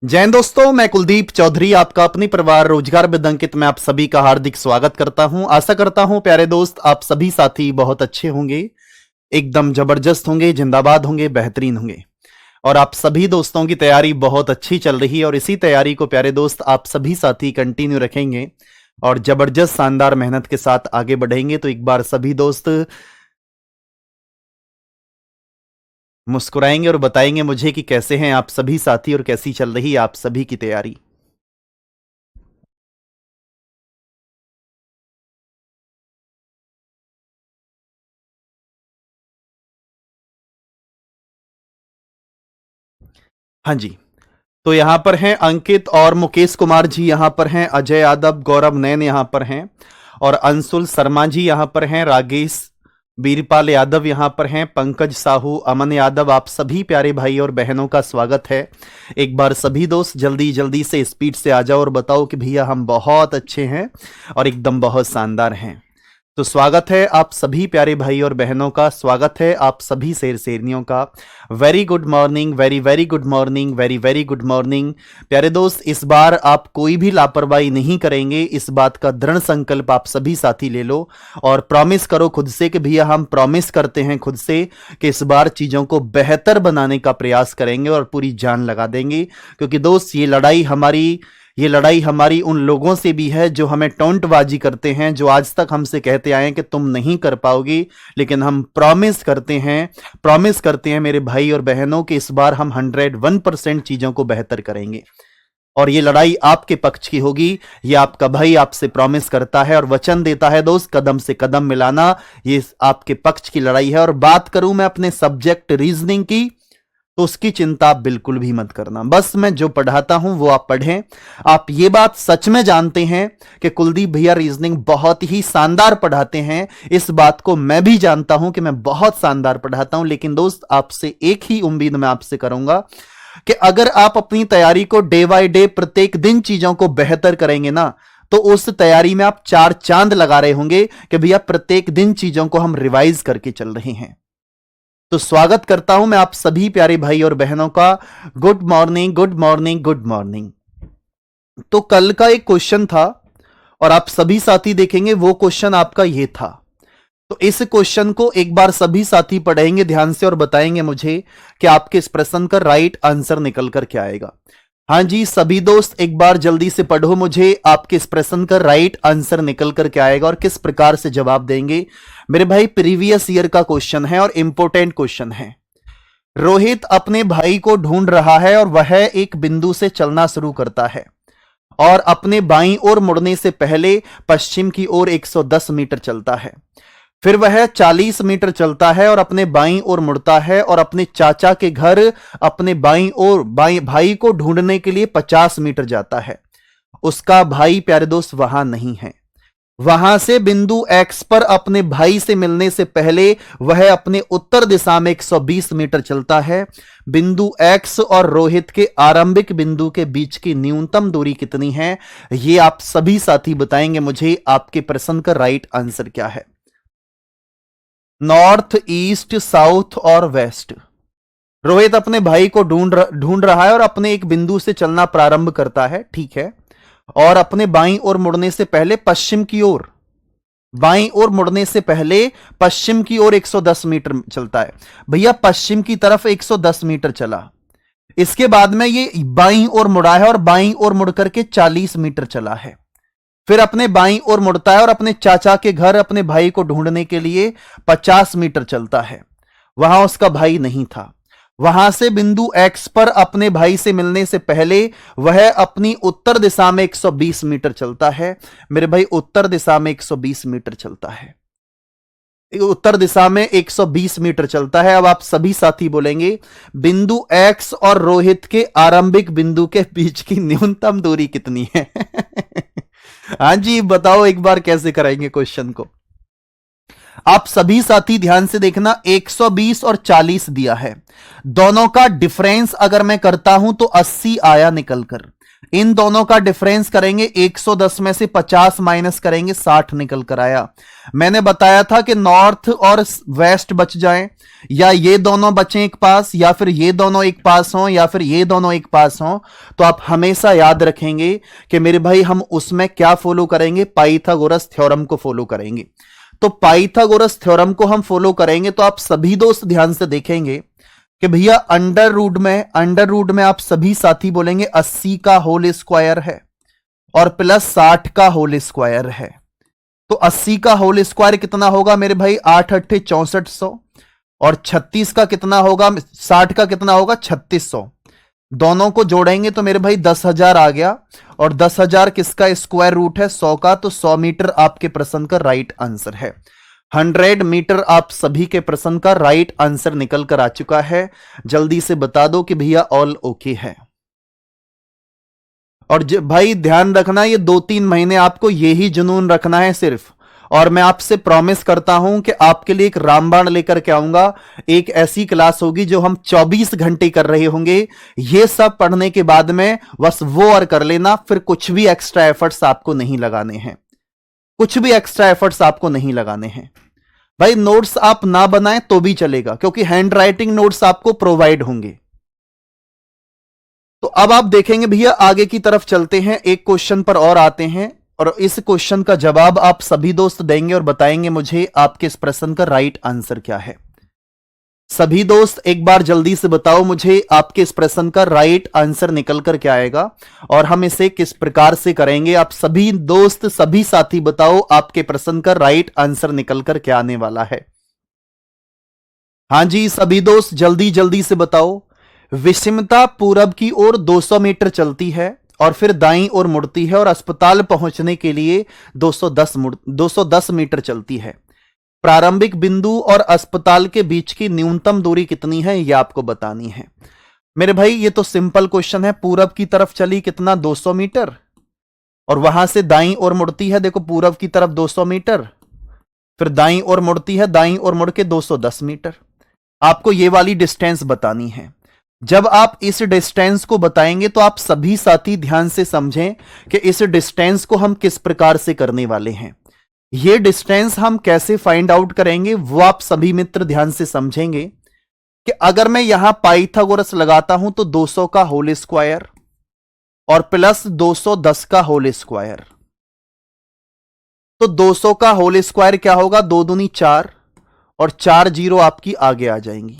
जय हिंद दोस्तों, मैं कुलदीप चौधरी आपका अपनी परिवार रोजगार में अंकित में आप सभी का हार्दिक स्वागत करता हूं। आशा करता हूं प्यारे दोस्त आप सभी साथी बहुत अच्छे होंगे, एकदम जबरदस्त होंगे, जिंदाबाद होंगे, बेहतरीन होंगे और आप सभी दोस्तों की तैयारी बहुत अच्छी चल रही है और इसी तैयारी को प्यारे दोस्त आप सभी साथी कंटिन्यू रखेंगे और जबरदस्त शानदार मेहनत के साथ आगे बढ़ेंगे। तो एक बार सभी दोस्त मुस्कुराएंगे और बताएंगे मुझे कि कैसे हैं आप सभी साथी और कैसी चल रही है आप सभी की तैयारी। हाँ जी, तो यहां पर हैं अंकित और मुकेश कुमार जी, यहां पर हैं अजय यादव, गौरव नैन यहां पर हैं और अंशुल शर्मा जी यहां पर हैं, रागेश बीरपाल यादव यहां पर हैं, पंकज साहू, अमन यादव, आप सभी प्यारे भाई और बहनों का स्वागत है। एक बार सभी दोस्त जल्दी जल्दी से स्पीड से आ जाओ और बताओ कि भैया हम बहुत अच्छे हैं और एकदम बहुत शानदार हैं। तो स्वागत है आप सभी प्यारे भाई और बहनों का, स्वागत है आप सभी शेर शेरनियों का। Very good morning, very very good morning, very very good morning. प्यारे दोस्त इस बार आप कोई भी लापरवाही नहीं करेंगे, इस बात का दृढ़ संकल्प आप सभी साथी ले लो और प्रॉमिस करो खुद से कि भैया हम प्रॉमिस करते हैं खुद से कि इस बार चीजों को बेहतर बनाने का प्रयास करेंगे और पूरी जान लगा देंगे। क्योंकि दोस्त ये लड़ाई हमारी उन लोगों से भी है जो हमें टोंटबाजी करते हैं, जो आज तक हमसे कहते आए हैं कि तुम नहीं कर पाओगे, लेकिन हम प्रॉमिस करते हैं मेरे भाई और बहनों कि इस बार हम 101% चीजों को बेहतर करेंगे और ये लड़ाई आपके पक्ष की होगी। ये आपका भाई आपसे प्रॉमिस करता है और वचन देता है दोस्त, कदम से कदम मिलाना, ये आपके पक्ष की लड़ाई है। और बात करूं मैं अपने सब्जेक्ट रीजनिंग की तो उसकी चिंता आप बिल्कुल भी मत करना, बस मैं जो पढ़ाता हूं वो आप पढ़ें। आप ये बात सच में जानते हैं कि कुलदीप भैया रीजनिंग बहुत ही शानदार पढ़ाते हैं, इस बात को मैं भी जानता हूं कि मैं बहुत शानदार पढ़ाता हूं। लेकिन दोस्त आपसे एक ही उम्मीद मैं आपसे करूंगा कि अगर आप अपनी तैयारी को डे बाय डे प्रत्येक दिन चीजों को बेहतर करेंगे ना, तो उस तैयारी में आप 4 चांद लगा रहे होंगे कि भैया प्रत्येक दिन चीजों को हम रिवाइज करके चल रहे हैं। तो स्वागत करता हूं मैं आप सभी प्यारे भाई और बहनों का। Good morning, good morning, good morning. तो कल का एक क्वेश्चन था और आप सभी साथी देखेंगे वो क्वेश्चन आपका ये था। तो इस क्वेश्चन को एक बार सभी साथी पढ़ेंगे ध्यान से और बताएंगे मुझे कि आपके इस प्रश्न का राइट आंसर निकल कर क्या आएगा। हाँ जी, सभी दोस्त एक बार जल्दी से पढ़ो मुझे आपके इस प्रश्न का राइट आंसर निकल कर क्या आएगा और किस प्रकार से जवाब देंगे। मेरे भाई प्रीवियस ईयर का क्वेश्चन है और इंपॉर्टेंट क्वेश्चन है। रोहित अपने भाई को ढूंढ रहा है और वह एक बिंदु से चलना शुरू करता है और अपने बाईं ओर मुड़ने से पहले पश्चिम की ओर 110 मीटर चलता है। फिर वह 40 मीटर चलता है और अपने बाईं ओर मुड़ता है और अपने चाचा के घर अपने बाईं ओर भाई को ढूंढने के लिए 50 मीटर जाता है। उसका भाई प्यारे दोस्त वहां नहीं है। वहां से बिंदु X पर अपने भाई से मिलने से पहले वह अपने उत्तर दिशा में 120 मीटर चलता है। बिंदु X और रोहित के आरंभिक बिंदु के बीच की न्यूनतम दूरी कितनी है, यह आप सभी साथी बताएंगे मुझे आपके प्रश्न का राइट आंसर क्या है। नॉर्थ, ईस्ट, साउथ और वेस्ट। रोहित अपने भाई को ढूंढ रहा है और अपने एक बिंदु से चलना प्रारंभ करता है, ठीक है, और अपने बाईं ओर मुड़ने से पहले पश्चिम की ओर, बाईं ओर मुड़ने से पहले पश्चिम की ओर 110 मीटर चलता है। भैया पश्चिम की तरफ 110 मीटर चला, इसके बाद में ये बाईं ओर मुड़ा है और बाईं ओर मुड़ करके 40 मीटर चला है। फिर अपने बाईं ओर मुड़ता है और अपने चाचा के घर अपने भाई को ढूंढने के लिए 50 मीटर चलता है। वहां उसका भाई नहीं था। वहां से बिंदु X पर अपने भाई से मिलने से पहले वह अपनी उत्तर दिशा में 120 मीटर चलता है। मेरे भाई उत्तर दिशा में 120 मीटर चलता है, उत्तर दिशा में 120 मीटर चलता है। अब आप सभी साथी बोलेंगे बिंदु X और रोहित के आरंभिक बिंदु के बीच की न्यूनतम दूरी कितनी है? हाँ जी, बताओ एक बार कैसे कराएंगे क्वेश्चन को। आप सभी साथी ध्यान से देखना, 120 और 40 दिया है, दोनों का डिफरेंस अगर मैं करता हूं तो 80 आया निकलकर। इन दोनों का डिफरेंस करेंगे, 110 में से 50 माइनस करेंगे, 60 निकल कर आया। मैंने बताया था कि नॉर्थ और वेस्ट बच जाएं, या ये दोनों बचें एक पास, या फिर ये दोनों एक पास हों, या फिर ये दोनों एक पास हों, तो आप हमेशा याद रखेंगे कि मेरे भाई हम उसमें क्या फॉलो करेंगे, पाइथागोरस थ्योरम को फॉलो करेंगे। तो पाइथागोरस थ्योरम को हम फॉलो करेंगे तो आप सभी दोस्त ध्यान से देखेंगे कि भैया अंडर रूट में आप सभी साथी बोलेंगे 80 का होल स्क्वायर है और प्लस 60 का होल स्क्वायर है। तो 80 का होल स्क्वायर कितना होगा मेरे भाई, 8 अट्ठे 6400, और 36 का कितना होगा, 60 का कितना होगा 3600। दोनों को जोड़ेंगे तो मेरे भाई 10,000 आ गया, और 10,000 किसका स्क्वायर रूट है, 100 का, तो 100 मीटर आपके प्रश्न का राइट आंसर है। 100 मीटर आप सभी के प्रश्न का राइट आंसर निकल कर आ चुका है। जल्दी से बता दो कि भैया ऑल ओके है। और भाई ध्यान रखना, ये 2-3 महीने आपको यही जुनून रखना है सिर्फ, और मैं आपसे प्रॉमिस करता हूं कि आपके लिए एक रामबाण लेकर के आऊंगा। एक ऐसी क्लास होगी जो हम 24 घंटे कर रहे होंगे। ये सब पढ़ने के बाद में बस वो और कर लेना, फिर कुछ भी एक्स्ट्रा एफर्ट्स आपको नहीं लगाने हैं, कुछ भी एक्स्ट्रा एफर्ट्स आपको नहीं लगाने हैं। भाई नोट्स आप ना बनाएं तो भी चलेगा, क्योंकि हैंड राइटिंग नोट्स आपको प्रोवाइड होंगे। तो अब आप देखेंगे भैया आगे की तरफ चलते हैं, एक क्वेश्चन पर और आते हैं, और इस क्वेश्चन का जवाब आप सभी दोस्त देंगे और बताएंगे मुझे आपके इस प्रश्न का राइट आंसर क्या है। सभी दोस्त एक बार जल्दी से बताओ मुझे आपके इस प्रश्न का राइट आंसर निकल कर क्या आएगा, और हम इसे किस प्रकार से करेंगे। आप सभी दोस्त, सभी साथी बताओ आपके प्रश्न का राइट आंसर निकल कर क्या आने वाला है। हां जी सभी दोस्त जल्दी जल्दी से बताओ। विषमता पूरब की ओर 200 मीटर चलती है और फिर दाईं ओर मुड़ती है, और अस्पताल पहुंचने के लिए 210 मीटर चलती है। प्रारंभिक बिंदु और अस्पताल के बीच की न्यूनतम दूरी कितनी है, यह आपको बतानी है। मेरे भाई ये तो सिंपल क्वेश्चन है। पूरब की तरफ चली कितना, 200 मीटर, और वहां से दाईं ओर मुड़ती है, देखो पूरब की तरफ 200 मीटर, फिर दाईं ओर मुड़ती है, दाईं ओर मुड़ के 210 मीटर। आपको ये वाली डिस्टेंस बतानी है। जब आप इस डिस्टेंस को बताएंगे तो आप सभी साथी ध्यान से समझें कि इस डिस्टेंस को हम किस प्रकार से करने वाले हैं। ये डिस्टेंस हम कैसे फाइंड आउट करेंगे वो आप सभी मित्र ध्यान से समझेंगे कि अगर मैं यहां पाइथागोरस लगाता हूं तो 200 का होल स्क्वायर और प्लस 210 का होल स्क्वायर, तो 200 का होल स्क्वायर क्या होगा, 2 दूनी 4, और 4 जीरो आपकी आगे आ जाएंगी।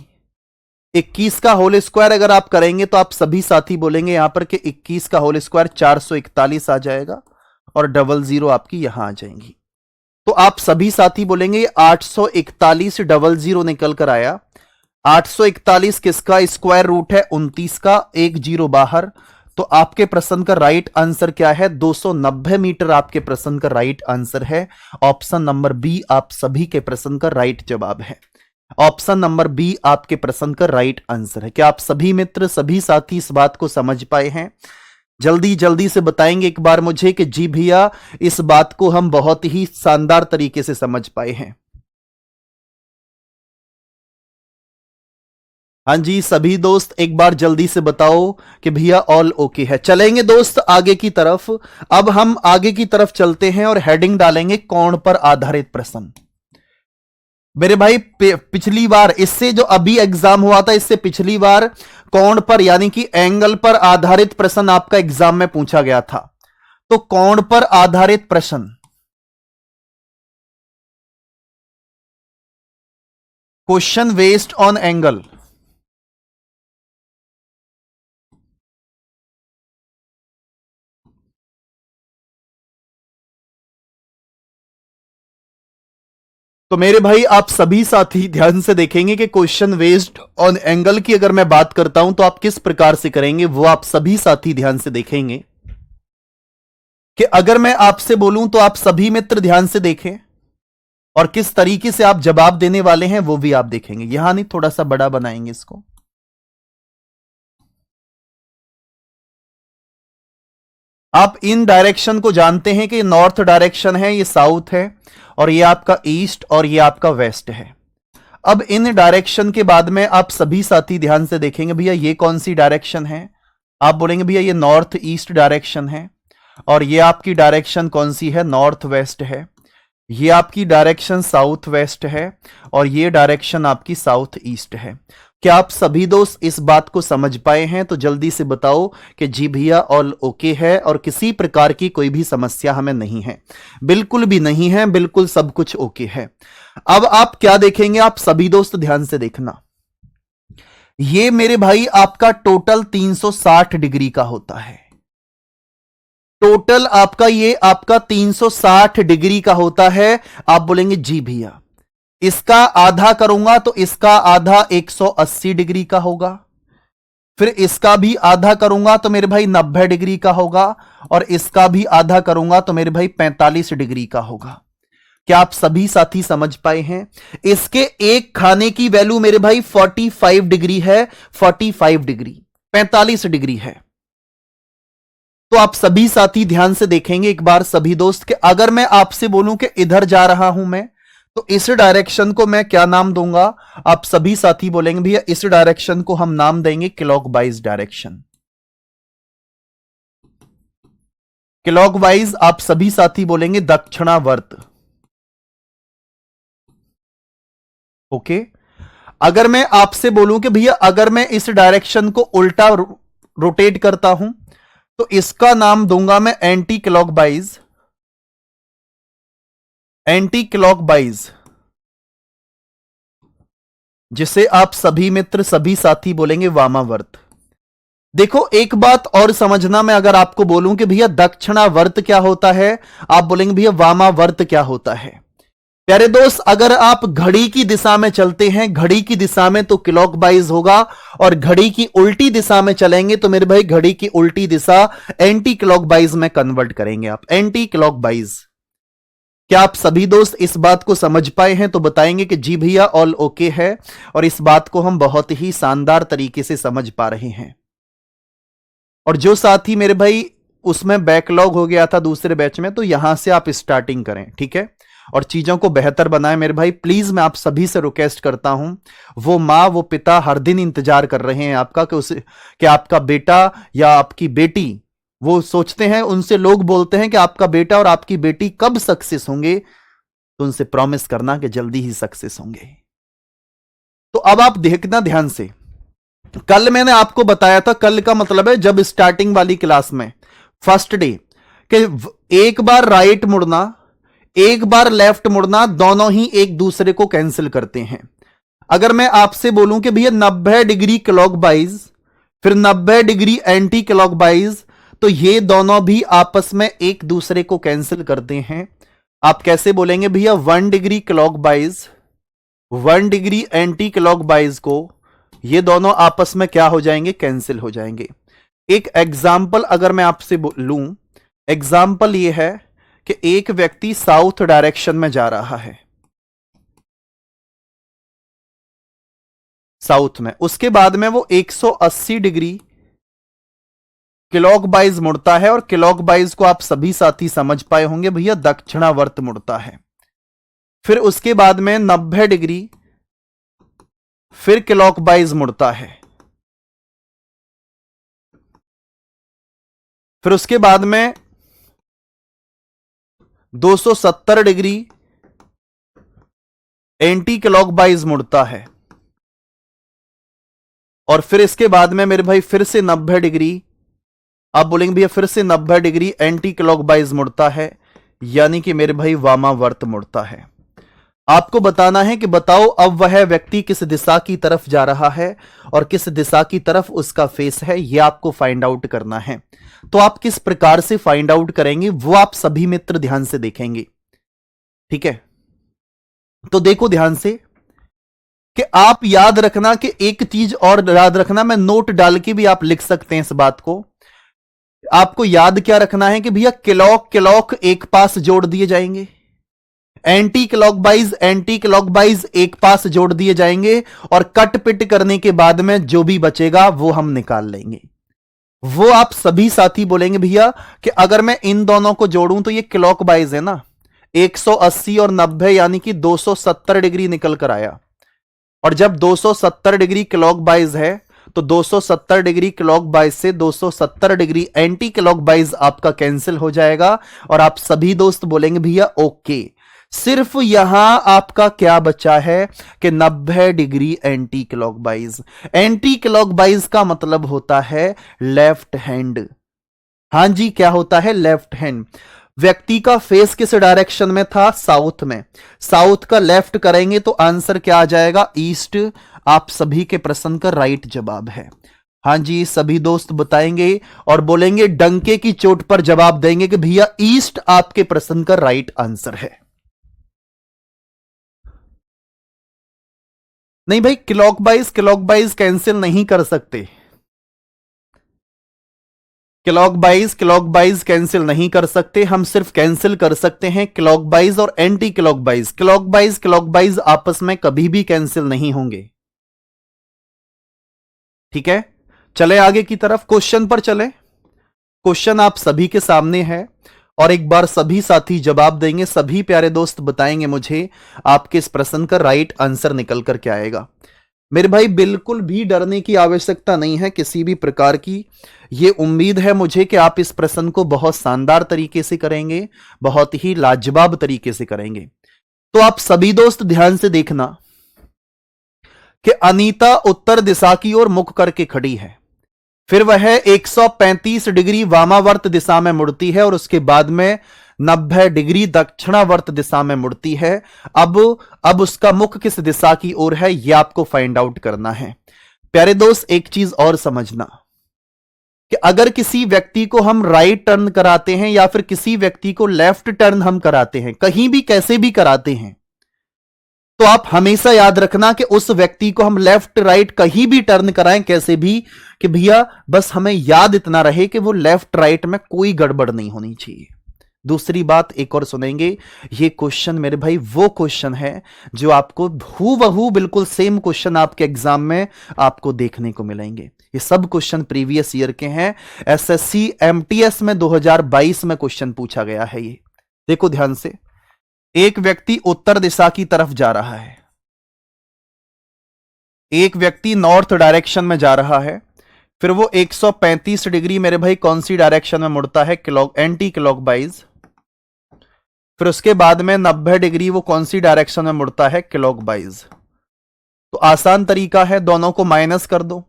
21 का होल स्क्वायर अगर आप करेंगे तो आप सभी साथी बोलेंगे यहां पर कि 21 का होल स्क्वायर 441 आ जाएगा, और 00 आपकी यहां आ जाएंगी। तो आप सभी साथी बोलेंगे 841 00 निकल कर आया। 841 किसका स्क्वायर रूट है, 29 का, 1 जीरो बाहर। तो आपके प्रश्न का राइट आंसर क्या है, 290 मीटर आपके प्रश्न का राइट आंसर है। ऑप्शन नंबर बी आप सभी के प्रश्न का राइट जवाब है। ऑप्शन नंबर बी आपके प्रश्न का राइट आंसर है। क्या आप सभी मित्र, सभी साथी इस बात को समझ पाए हैं? जल्दी जल्दी से बताएंगे एक बार मुझे कि जी भैया इस बात को हम बहुत ही शानदार तरीके से समझ पाए हैं। हाँ जी सभी दोस्त एक बार जल्दी से बताओ कि भैया ऑल ओके है। चलेंगे दोस्त आगे की तरफ। अब हम आगे की तरफ चलते हैं और हेडिंग डालेंगे कोण पर आधारित प्रश्न। मेरे भाई पिछली बार, इससे जो अभी एग्जाम हुआ था, इससे पिछली बार कोण पर यानी कि एंगल पर आधारित प्रश्न आपका एग्जाम में पूछा गया था। तो कोण पर आधारित प्रश्न, क्वेश्चन बेस्ड ऑन एंगल, तो मेरे भाई आप सभी साथी ध्यान से देखेंगे कि क्वेश्चन बेस्ड ऑन एंगल की अगर मैं बात करता हूं तो आप किस प्रकार से करेंगे वो आप सभी साथी ध्यान से देखेंगे। कि अगर मैं आपसे बोलूं तो आप सभी मित्र ध्यान से देखें, और किस तरीके से आप जवाब देने वाले हैं वो भी आप देखेंगे। यहां नहीं, थोड़ा सा बड़ा बनाएंगे इसको। आप इन डायरेक्शन को जानते हैं कि नॉर्थ डायरेक्शन है, ये साउथ है, और ये आपका ईस्ट और ये आपका वेस्ट है। अब इन डायरेक्शन के बाद में आप सभी साथी ध्यान से देखेंगे भैया ये कौन सी डायरेक्शन है, आप बोलेंगे भैया ये नॉर्थ ईस्ट डायरेक्शन है, और ये आपकी डायरेक्शन कौन सी है, नॉर्थ वेस्ट है। ये आपकी डायरेक्शन साउथ वेस्ट है, और ये डायरेक्शन आपकी साउथ ईस्ट है। क्या आप सभी दोस्त इस बात को समझ पाए हैं? तो जल्दी से बताओ कि जी भैया ऑल ओके है, और किसी प्रकार की कोई भी समस्या हमें नहीं है, बिल्कुल भी नहीं है, बिल्कुल सब कुछ ओके है। अब आप क्या देखेंगे, आप सभी दोस्त ध्यान से देखना, ये मेरे भाई आपका टोटल 360 डिग्री का होता है। टोटल आपका ये आपका 360 डिग्री का होता है। आप बोलेंगे जी भैया इसका आधा करूंगा तो इसका आधा 180 डिग्री का होगा, फिर इसका भी आधा करूंगा तो मेरे भाई 90 डिग्री का होगा, और इसका भी आधा करूंगा तो मेरे भाई 45 डिग्री का होगा। क्या आप सभी साथी समझ पाए हैं? इसके एक खाने की वैल्यू मेरे भाई 45 डिग्री है, 45 डिग्री 45 डिग्री है। तो आप सभी साथी ध्यान से देखेंगे एक बार सभी दोस्त के, अगर मैं आपसे बोलूं कि इधर जा रहा हूं मैं, तो इस डायरेक्शन को मैं क्या नाम दूंगा? आप सभी साथी बोलेंगे भैया इस डायरेक्शन को हम नाम देंगे क्लॉकवाइज डायरेक्शन। क्लॉकवाइज आप सभी साथी बोलेंगे दक्षिणावर्त। ओके, अगर मैं आपसे बोलूं कि भैया अगर मैं इस डायरेक्शन को उल्टा रोटेट करता हूं, तो इसका नाम दूंगा मैं एंटी क्लॉकवाइज। एंटी क्लॉकवाइज, जिसे आप सभी मित्र सभी साथी बोलेंगे वामावर्त। देखो एक बात और समझना, मैं अगर आपको बोलूं कि भैया दक्षिणावर्त क्या होता है, आप बोलेंगे भैया वामावर्त क्या होता है। प्यारे दोस्त, अगर आप घड़ी की दिशा में चलते हैं, घड़ी की दिशा में तो क्लॉकवाइज होगा, और घड़ी की उल्टी दिशा में चलेंगे तो मेरे भाई घड़ी की उल्टी दिशा एंटी क्लॉकवाइज में कन्वर्ट करेंगे आप, एंटी क्लॉकवाइज। क्या आप सभी दोस्त इस बात को समझ पाए हैं? तो बताएंगे कि जी भैया ऑल ओके है, और इस बात को हम बहुत ही शानदार तरीके से समझ पा रहे हैं। और जो साथी मेरे भाई उसमें बैकलॉग हो गया था दूसरे बैच में, तो यहां से आप स्टार्टिंग करें, ठीक है, और चीजों को बेहतर बनाएं मेरे भाई। प्लीज मैं आप सभी से रिक्वेस्ट करता हूं, वो माँ वो पिता हर दिन इंतजार कर रहे हैं आपका कि आपका बेटा या आपकी बेटी, वो सोचते हैं, उनसे लोग बोलते हैं कि आपका बेटा और आपकी बेटी कब सक्सेस होंगे, तो उनसे प्रॉमिस करना कि जल्दी ही सक्सेस होंगे। तो अब आप देखना ध्यान से, कल मैंने आपको बताया था, कल का मतलब है जब स्टार्टिंग वाली क्लास में फर्स्ट डे, कि एक बार राइट मुड़ना एक बार लेफ्ट मुड़ना दोनों ही एक दूसरे को कैंसिल करते हैं। अगर मैं आपसे बोलूं कि भैया 90 डिग्री क्लॉकवाइज फिर 90 डिग्री एंटी क्लॉकवाइज, तो ये दोनों भी आपस में एक दूसरे को कैंसिल करते हैं। आप कैसे बोलेंगे भैया 1 degree clockwise 1 degree anti clockwise को, ये दोनों आपस में क्या हो जाएंगे, कैंसिल हो जाएंगे। एक एग्जाम्पल अगर मैं आपसे लूं, एग्जाम्पल ये है कि एक व्यक्ति साउथ डायरेक्शन में जा रहा है, साउथ में, उसके बाद में वो 180 डिग्री क्लॉकवाइज मुड़ता है, और क्लॉकवाइज को आप सभी साथी समझ पाए होंगे भैया दक्षिणावर्त मुड़ता है। फिर उसके बाद में 90 डिग्री फिर क्लॉकवाइज मुड़ता है, फिर उसके बाद में 270 डिग्री एंटी क्लॉकवाइज मुड़ता है, और फिर इसके बाद में मेरे भाई फिर से 90 डिग्री, आप बोलेंगे भैया फिर से 90 डिग्री एंटी क्लॉकवाइज मुड़ता है, यानी कि मेरे भाई वामावर्त मुड़ता है। आपको बताना है कि बताओ अब वह व्यक्ति किस दिशा की तरफ जा रहा है और किस दिशा की तरफ उसका फेस है, यह आपको फाइंड आउट करना है। तो आप किस प्रकार से फाइंड आउट करेंगे वो आप सभी मित्र ध्यान से देखेंगे, ठीक है। तो देखो ध्यान से कि आप याद रखना कि एक चीज और याद रखना, मैं नोट डाल के भी आप लिख सकते हैं इस बात को। आपको याद क्या रखना है कि भैया क्लॉक एक पास जोड़ दिए जाएंगे, एंटी क्लॉकवाइज एक पास जोड़ दिए जाएंगे, और कट पिट करने के बाद में जो भी बचेगा वो हम निकाल लेंगे। वो आप सभी साथी बोलेंगे भैया कि अगर मैं इन दोनों को जोड़ूं तो ये क्लॉकवाइज है ना, 180 और 90 यानी कि 270 डिग्री निकल कर आया, और जब 270 डिग्री क्लॉकवाइज है तो 270 डिग्री क्लॉकवाइज से 270 डिग्री एंटी क्लॉकवाइज आपका कैंसिल हो जाएगा और आप सभी दोस्त बोलेंगे भैया ओके। सिर्फ यहां आपका क्या बचा है कि 90 degree anti clockwise. Anti clockwise का मतलब होता है लेफ्ट हैंड। हां जी, क्या होता है? Left hand. व्यक्ति का फेस किस डायरेक्शन में था? साउथ में। साउथ का लेफ्ट करेंगे तो आंसर क्या आ जाएगा? ईस्ट। आप सभी के प्रश्न का राइट जवाब है। हां जी, सभी दोस्त बताएंगे और बोलेंगे, डंके की चोट पर जवाब देंगे कि भैया ईस्ट आपके प्रश्न का राइट आंसर है। नहीं भाई, क्लॉकवाइज कैंसिल नहीं कर सकते। क्लॉकवाइज कैंसिल नहीं कर सकते, हम सिर्फ कैंसिल कर सकते हैं क्लॉकवाइज और एंटी क्लॉकवाइज। क्लॉकवाइज आपस में कभी भी कैंसिल नहीं होंगे। ठीक है, चले आगे की तरफ, क्वेश्चन पर चले। क्वेश्चन आप सभी के सामने है और एक बार सभी साथी जवाब देंगे, सभी प्यारे दोस्त बताएंगे मुझे आपके इस प्रश्न का राइट आंसर निकल कर क्या आएगा। मेरे भाई बिल्कुल भी डरने की आवश्यकता नहीं है किसी भी प्रकार की। ये उम्मीद है मुझे कि आप इस प्रश्न को बहुत शानदार तरीके से करेंगे, बहुत ही लाजवाब तरीके से करेंगे। तो आप सभी दोस्त ध्यान से देखना कि अनीता उत्तर दिशा की ओर मुख करके खड़ी है, फिर वह 135 डिग्री वामावर्त दिशा में मुड़ती है और उसके बाद में 90 डिग्री दक्षिणावर्त दिशा में मुड़ती है। अब उसका मुख किस दिशा की ओर है, यह आपको फाइंड आउट करना है। प्यारे दोस्त एक चीज और समझना कि अगर किसी व्यक्ति को हम राइट टर्न कराते हैं या फिर किसी व्यक्ति को लेफ्ट टर्न हम कराते हैं, कहीं भी कैसे भी कराते हैं, तो आप हमेशा याद रखना कि उस व्यक्ति को हम लेफ्ट राइट कहीं भी टर्न कराएं कैसे भी, कि भैया बस हमें याद इतना रहे कि वो लेफ्ट राइट में कोई गड़बड़ नहीं होनी चाहिए। दूसरी बात एक और सुनेंगे, ये क्वेश्चन मेरे भाई वो क्वेश्चन है जो आपको हूबहू बिल्कुल सेम क्वेश्चन आपके एग्जाम में आपको देखने को मिलेंगे। ये सब क्वेश्चन प्रीवियस ईयर के हैं, एसएससी एमटीएस में 2022 में क्वेश्चन पूछा गया है। ये देखो ध्यान से, एक व्यक्ति उत्तर दिशा की तरफ जा रहा है, एक व्यक्ति नॉर्थ डायरेक्शन में जा रहा है, फिर वो 135 डिग्री मेरे भाई कौन सी डायरेक्शन में मुड़ता है? Anti clockwise. फिर उसके बाद में 90 डिग्री वो कौन सी डायरेक्शन में मुड़ता है? क्लॉकवाइज। तो आसान तरीका है, दोनों को माइनस कर दो,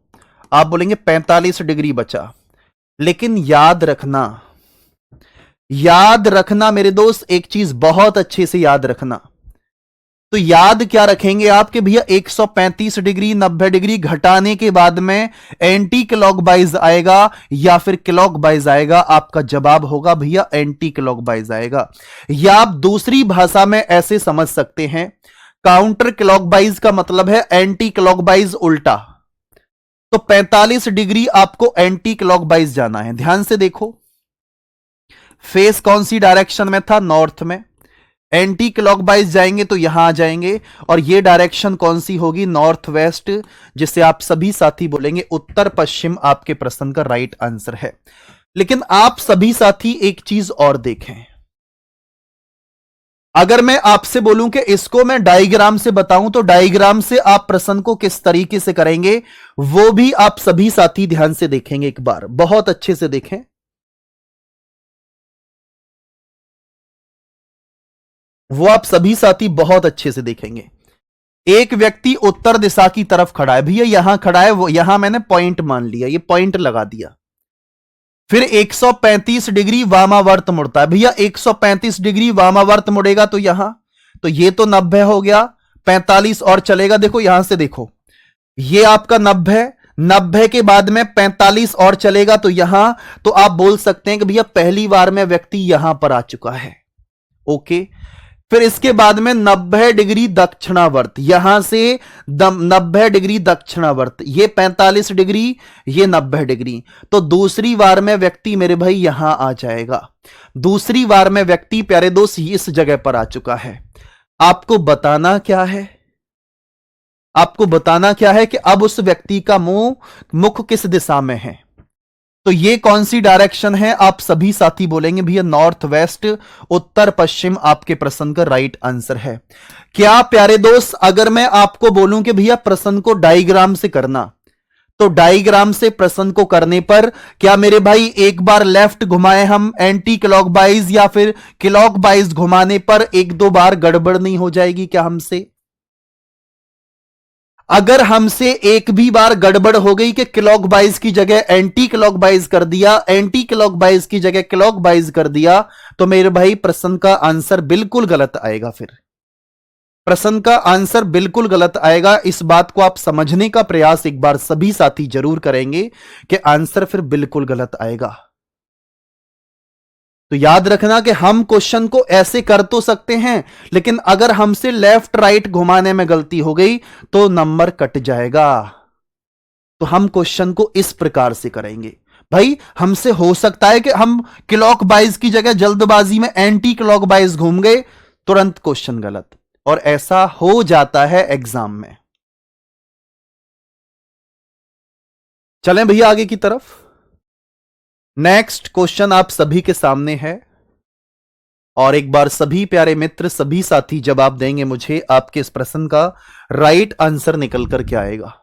आप बोलेंगे 45 डिग्री बचा। लेकिन याद रखना मेरे दोस्त, एक चीज बहुत अच्छे से याद रखना। तो याद क्या रखेंगे आप कि भैया 135 डिग्री 90 डिग्री घटाने के बाद में एंटी क्लॉकवाइज आएगा या फिर क्लॉकवाइज आएगा? आपका जवाब होगा भैया एंटी क्लॉकवाइज आएगा। या आप दूसरी भाषा में ऐसे समझ सकते हैं, काउंटर क्लॉकवाइज का मतलब है एंटी क्लॉकवाइज उल्टा। तो 45 डिग्री आपको एंटी क्लॉकवाइज जाना है। ध्यान से देखो, फेस कौन सी डायरेक्शन में था? नॉर्थ में। एंटी क्लॉकवाइज जाएंगे तो यहां आ जाएंगे, और ये डायरेक्शन कौन सी होगी? नॉर्थ वेस्ट, जिसे आप सभी साथी बोलेंगे उत्तर पश्चिम आपके प्रश्न का राइट आंसर है। लेकिन आप सभी साथी एक चीज और देखें, अगर मैं आपसे बोलूं कि इसको मैं डायग्राम से बताऊं तो डायग्राम से आप प्रश्न को किस तरीके से करेंगे वो भी आप सभी साथी ध्यान से देखेंगे। एक बार बहुत अच्छे से देखें, वो आप सभी साथी बहुत अच्छे से देखेंगे। एक व्यक्ति उत्तर दिशा की तरफ खड़ा है, भैया यहां खड़ा है, वो यहां मैंने पॉइंट मान लिया, ये पॉइंट लगा दिया। फिर 135 डिग्री वामावर्त मुड़ता है, भैया 135 डिग्री वामावर्त मुड़ेगा तो यहां, तो ये तो 90 हो गया, 45 और चलेगा। देखो यहां से देखो, ये आपका 90 के बाद में 45 और चलेगा तो यहां, तो आप बोल सकते हैं कि भैया पहली बार में व्यक्ति यहां पर आ चुका है। ओके, फिर इसके बाद में 90 डिग्री दक्षिणावर्त, यहां से 90 डिग्री दक्षिणावर्त, ये 45 डिग्री, ये 90 डिग्री, तो दूसरी बार में व्यक्ति मेरे भाई यहां आ जाएगा। दूसरी बार में व्यक्ति प्यारे दोस्त इस जगह पर आ चुका है। आपको बताना क्या है? आपको बताना क्या है कि अब उस व्यक्ति का मुख किस दिशा में है? तो ये कौन सी डायरेक्शन है? आप सभी साथी बोलेंगे भैया नॉर्थ वेस्ट, उत्तर पश्चिम आपके प्रश्न का राइट आंसर है। क्या प्यारे दोस्त, अगर मैं आपको बोलूं कि भैया प्रश्न को डायग्राम से करना, तो डायग्राम से प्रश्न को करने पर क्या मेरे भाई एक बार लेफ्ट घुमाए हम एंटी क्लॉकवाइज या फिर क्लॉकवाइज घुमाने पर एक दो बार गड़बड़ नहीं हो जाएगी क्या हमसे? अगर हमसे एक भी बार गड़बड़ हो गई कि क्लॉकवाइज की जगह एंटी क्लॉकवाइज कर दिया, एंटी क्लॉकवाइज की जगह क्लॉकवाइज कर दिया, तो मेरे भाई प्रश्न का आंसर बिल्कुल गलत आएगा। फिर प्रश्न का आंसर बिल्कुल गलत आएगा। इस बात को आप समझने का प्रयास एक बार सभी साथी जरूर करेंगे कि आंसर फिर बिल्कुल गलत आएगा। तो याद रखना कि हम क्वेश्चन को ऐसे कर तो सकते हैं, लेकिन अगर हमसे लेफ्ट राइट घुमाने में गलती हो गई तो नंबर कट जाएगा। तो हम क्वेश्चन को इस प्रकार से करेंगे। भाई हमसे हो सकता है कि हम क्लॉक वाइज की जगह जल्दबाजी में एंटी क्लॉक वाइज घूम गए, तुरंत क्वेश्चन गलत, और ऐसा हो जाता है एग्जाम में। चलें भैया आगे की तरफ। नेक्स्ट क्वेश्चन आप सभी के सामने है, और एक बार सभी प्यारे मित्र सभी साथी जवाब देंगे मुझे आपके इस प्रश्न का राइट आंसर निकल कर क्या आएगा।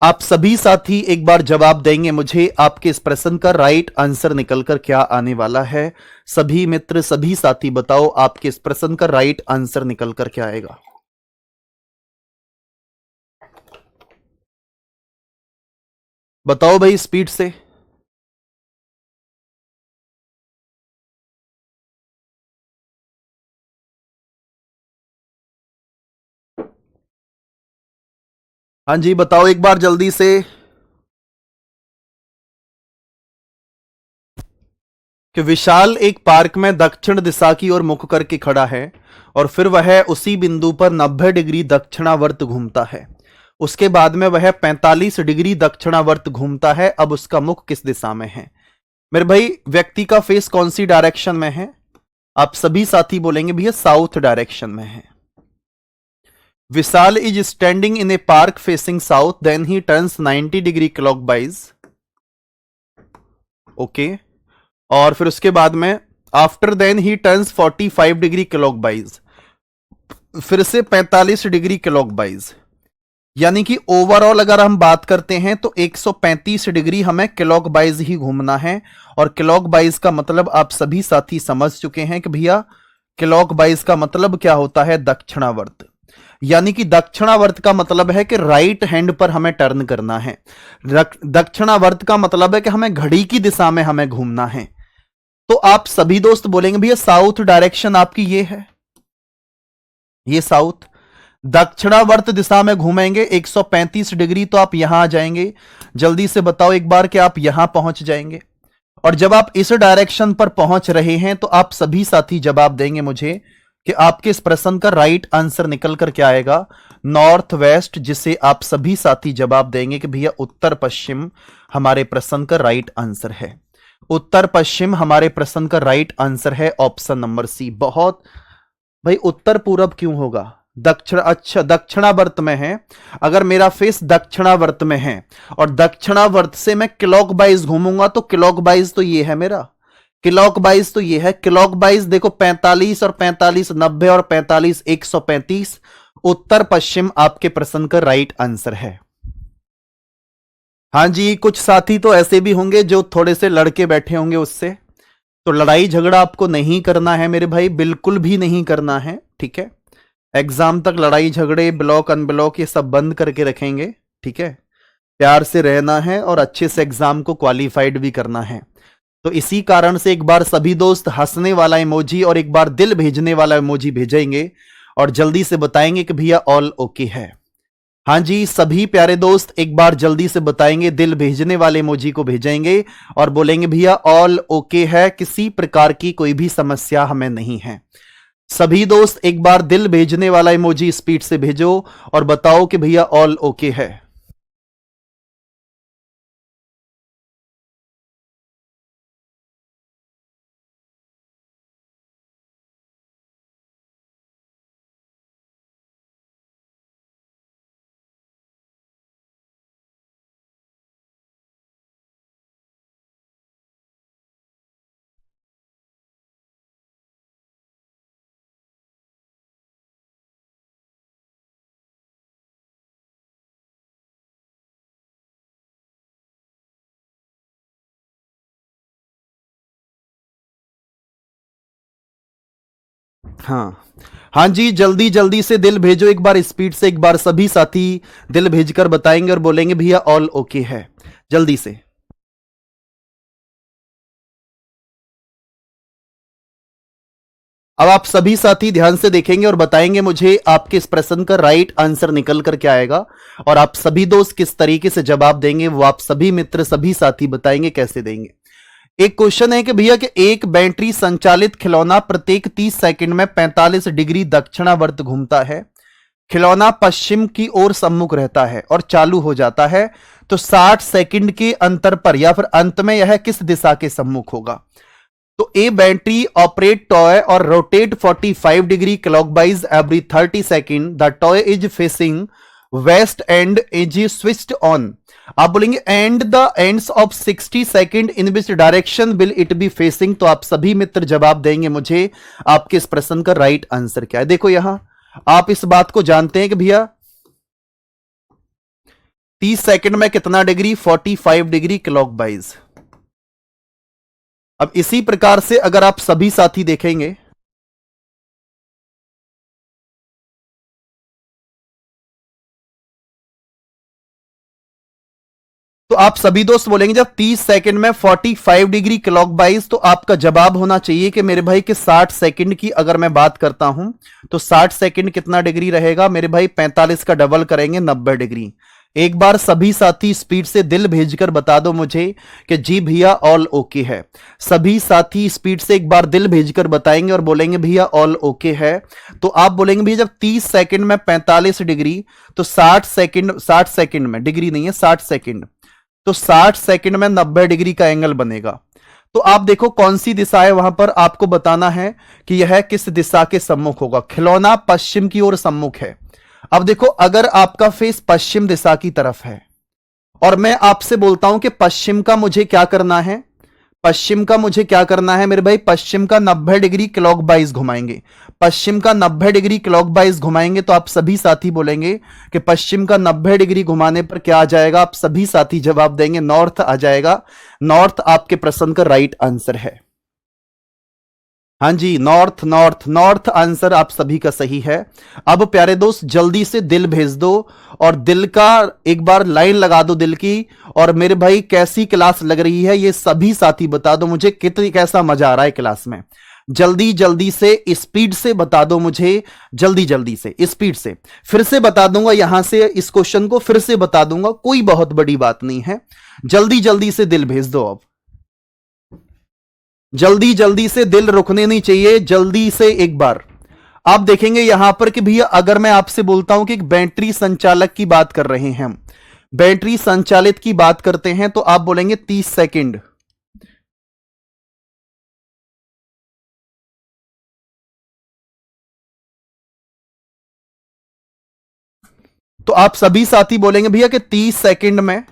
आप सभी साथी एक बार जवाब देंगे मुझे आपके इस प्रश्न का राइट आंसर निकलकर क्या आने वाला है। सभी मित्र सभी साथी बताओ आपके इस प्रश्न का राइट आंसर निकलकर क्या आएगा। बताओ भाई स्पीड से। हाँ जी बताओ एक बार जल्दी से। कि विशाल एक पार्क में दक्षिण दिशा की ओर मुख करके खड़ा है और फिर वह उसी बिंदु पर 90 डिग्री दक्षिणावर्त घूमता है। उसके बाद में वह 45 डिग्री दक्षिणावर्त घूमता है। अब उसका मुख किस दिशा में है? मेरे भाई व्यक्ति का फेस कौन सी डायरेक्शन में है? आप सभी साथी बोलेंगे भैया साउथ डायरेक्शन में है। Vishal is standing in a park facing south, then he turns 90 degree clockwise. Okay, और फिर उसके बाद में after then he turns 45 degree clockwise, फिर से 45 डिग्री क्लॉकवाइज। यानी कि ओवरऑल अगर हम बात करते हैं तो 135 डिग्री हमें क्लॉकवाइज ही घूमना है। और क्लॉकवाइज का मतलब आप सभी साथी समझ चुके हैं कि भैया क्लॉकवाइज का मतलब क्या होता है? दक्षिणावर्त। यानी कि दक्षिणावर्त का मतलब है कि राइट हैंड पर हमें टर्न करना है। दक्षिणावर्त का मतलब है कि हमें घड़ी की दिशा में हमें घूमना है। तो आप सभी दोस्त बोलेंगे भैया साउथ डायरेक्शन आपकी ये है, ये साउथ। दक्षिणावर्त दिशा में घूमेंगे 135 डिग्री, तो आप यहां आ जाएंगे। जल्दी से बताओ एक बार कि आप यहां पहुंच जाएंगे। और जब आप इस डायरेक्शन पर पहुंच रहे हैं तो आप सभी साथी जवाब देंगे मुझे कि आपके इस प्रश्न का राइट आंसर निकल कर क्या आएगा? नॉर्थ वेस्ट, जिसे आप सभी साथी जवाब देंगे कि भैया उत्तर पश्चिम हमारे प्रश्न का राइट आंसर है। उत्तर पश्चिम हमारे प्रश्न का राइट आंसर है ऑप्शन नंबर सी। बहुत भाई उत्तर पूरब क्यों होगा? दक्षिण, अच्छा दक्षिणावर्त में है। अगर मेरा फेस दक्षिणावर्त में है और दक्षिणावर्त से मैं क्लॉकवाइज घूमूंगा तो क्लॉकवाइज तो ये है मेरा, क्लॉकवाइज तो ये है। क्लॉकवाइज देखो 45 और 45 90 और 45 135। उत्तर पश्चिम आपके प्रश्न का राइट आंसर है। हाँ जी, कुछ साथी तो ऐसे भी होंगे जो थोड़े से लड़के बैठे होंगे उससे। तो लड़ाई झगड़ा आपको नहीं करना है मेरे भाई, बिल्कुल भी नहीं करना है, ठीक है। एग्जाम तक लड़ाई झगड़े ब्लॉक अनब्लॉक ये सब बंद करके रखेंगे, ठीक है। प्यार से रहना है और अच्छे से एग्जाम को क्वालिफाइड भी करना है। तो इसी कारण से एक बार सभी दोस्त हंसने वाला इमोजी और एक बार दिल भेजने वाला इमोजी भेजेंगे और जल्दी से बताएंगे कि भैया ऑल ओके है। हाँ जी, सभी प्यारे दोस्त एक बार जल्दी से बताएंगे, दिल भेजने वाले इमोजी को भेजेंगे और बोलेंगे भैया ऑल ओके है, किसी प्रकार की कोई भी समस्या हमें नहीं है। सभी दोस्त एक बार दिल भेजने वाला इमोजी स्पीड से भेजो और बताओ कि भैया ऑल ओके है। हाँ हाँ जी, जल्दी जल्दी से दिल भेजो एक बार, स्पीड से एक बार सभी साथी दिल भेजकर बताएंगे और बोलेंगे भैया ऑल ओके है, जल्दी से। अब आप सभी साथी ध्यान से देखेंगे और बताएंगे मुझे आपके इस प्रश्न का राइट आंसर निकल कर क्या आएगा, और आप सभी दोस्त किस तरीके से जवाब देंगे वो आप सभी मित्र सभी साथी बताएंगे कैसे देंगे। एक क्वेश्चन है कि भैया कि एक बैटरी संचालित खिलौना प्रत्येक 30 सेकंड में 45 डिग्री दक्षिणावर्त घूमता है, खिलौना पश्चिम की ओर सम्मुख रहता है और चालू हो जाता है, तो 60 सेकंड के अंतर पर या फिर अंत में यह किस दिशा के सम्मुख होगा। तो ए बैटरी ऑपरेट टॉय और rotate 45 degree clockwise every 30 second, the toy is facing west and is switched on. आप बोलेंगे and the ends of 60 second in which direction will it be facing. तो आप सभी मित्र जवाब देंगे मुझे आपके इस प्रश्न का राइट आंसर क्या है। देखो यहां आप इस बात को जानते हैं कि भैया 30 सेकंड में कितना डिग्री, 45 डिग्री क्लॉकवाइज। अब इसी प्रकार से अगर आप सभी साथी देखेंगे तो आप सभी दोस्त बोलेंगे जब 30 सेकंड में 45 डिग्री क्लॉकवाइज, तो आपका जवाब होना चाहिए कि मेरे भाई के 60 सेकंड की अगर मैं बात करता हूं तो 60 सेकंड कितना डिग्री रहेगा मेरे भाई, 45 का डबल करेंगे 90 डिग्री। एक बार सभी साथी स्पीड से दिल भेजकर बता दो मुझे कि जी भैया ऑल ओके है। सभी साथी स्पीड से एक बार दिल भेजकर बताएंगे और बोलेंगे भैया ऑल ओके है। तो आप बोलेंगे भैया जब 30 सेकंड में 45 डिग्री, तो 60 सेकंड में, डिग्री नहीं है 60 सेकंड, तो 60 सेकंड में 90 डिग्री का एंगल बनेगा। तो आप देखो कौन सी दिशा है, वहां पर आपको बताना है कि यह किस दिशा के सम्मुख होगा। खिलौना पश्चिम की ओर सम्मुख है। अब देखो अगर आपका फेस पश्चिम दिशा की तरफ है और मैं आपसे बोलता हूं कि पश्चिम का मुझे क्या करना है, पश्चिम का मुझे क्या करना है मेरे भाई, पश्चिम का 90 डिग्री क्लॉकवाइज घुमाएंगे। पश्चिम का 90 डिग्री क्लॉकवाइज घुमाएंगे तो आप सभी साथी बोलेंगे कि पश्चिम का 90 डिग्री घुमाने पर क्या आ जाएगा। आप सभी साथी जवाब देंगे नॉर्थ आ जाएगा। नॉर्थ आपके प्रश्न का राइट आंसर है। हाँ जी, नॉर्थ नॉर्थ नॉर्थ आंसर आप सभी का सही है। अब प्यारे दोस्त जल्दी से दिल भेज दो और दिल का एक बार लाइन लगा दो दिल की, और मेरे भाई कैसी क्लास लग रही है ये सभी साथी बता दो मुझे, कितनी कैसा मजा आ रहा है क्लास में। जल्दी जल्दी से स्पीड से बता दो मुझे, जल्दी जल्दी से स्पीड से। फिर से बता दूंगा यहां से, इस क्वेश्चन को फिर से बता दूंगा, कोई बहुत बड़ी बात नहीं है। जल्दी जल्दी से दिल भेज दो। अब जल्दी जल्दी से दिल रुकने नहीं चाहिए, जल्दी से एक बार। आप देखेंगे यहां पर कि भैया अगर मैं आपसे बोलता हूं कि एक बैटरी संचालक की बात कर रहे हैं हम, बैटरी संचालित की बात करते हैं, तो आप बोलेंगे 30 सेकंड। तो आप सभी साथी बोलेंगे भैया कि 30 सेकंड में,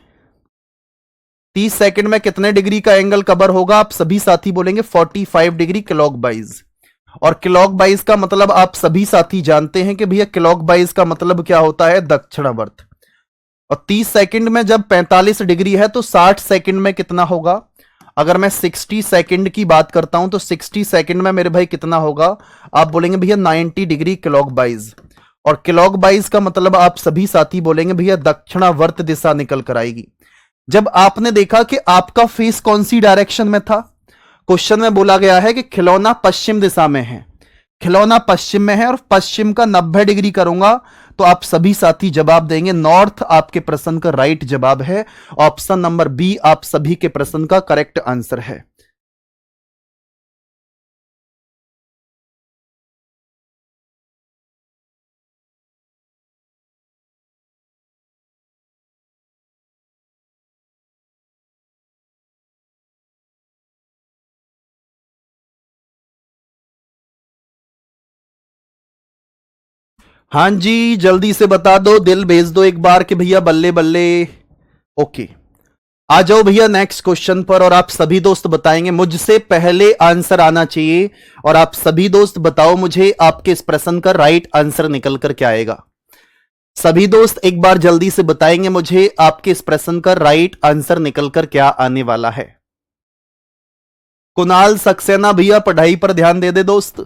30 सेकंड में कितने डिग्री का एंगल कवर होगा। आप सभी साथी बोलेंगे 45 डिग्री क्लॉकवाइज। और क्लॉकवाइज का मतलब आप सभी साथी जानते हैं कि भैया क्लॉकवाइज का मतलब क्या होता है, दक्षिणावर्त। और 30 सेकंड में जब 45 डिग्री है तो 60 सेकंड में कितना होगा। अगर मैं 60 सेकंड की बात करता हूं तो 60 सेकंड में मेरे भाई कितना होगा। आप बोलेंगे भैया 90 डिग्री क्लॉकवाइज। और क्लॉकवाइज का मतलब आप सभी साथी बोलेंगे भैया दक्षिणावर्त दिशा निकल कर आएगी। जब आपने देखा कि आपका फेस कौन सी डायरेक्शन में था, क्वेश्चन में बोला गया है कि खिलौना पश्चिम दिशा में है, खिलौना पश्चिम में है और पश्चिम का 90 डिग्री करूंगा, तो आप सभी साथी जवाब देंगे नॉर्थ आपके प्रश्न का राइट जवाब है। ऑप्शन नंबर बी आप सभी के प्रश्न का करेक्ट आंसर है। हां जी, जल्दी से बता दो, दिल भेज दो एक बार कि भैया बल्ले बल्ले। ओके, आ जाओ भैया नेक्स्ट क्वेश्चन पर, और आप सभी दोस्त बताएंगे, मुझसे पहले आंसर आना चाहिए। और आप सभी दोस्त बताओ मुझे आपके इस प्रश्न का राइट आंसर निकल कर क्या आएगा। सभी दोस्त एक बार जल्दी से बताएंगे मुझे आपके इस प्रश्न का राइट आंसर निकल कर क्या आने वाला है। कुणाल सक्सेना भैया पढ़ाई पर ध्यान दे दे दोस्त।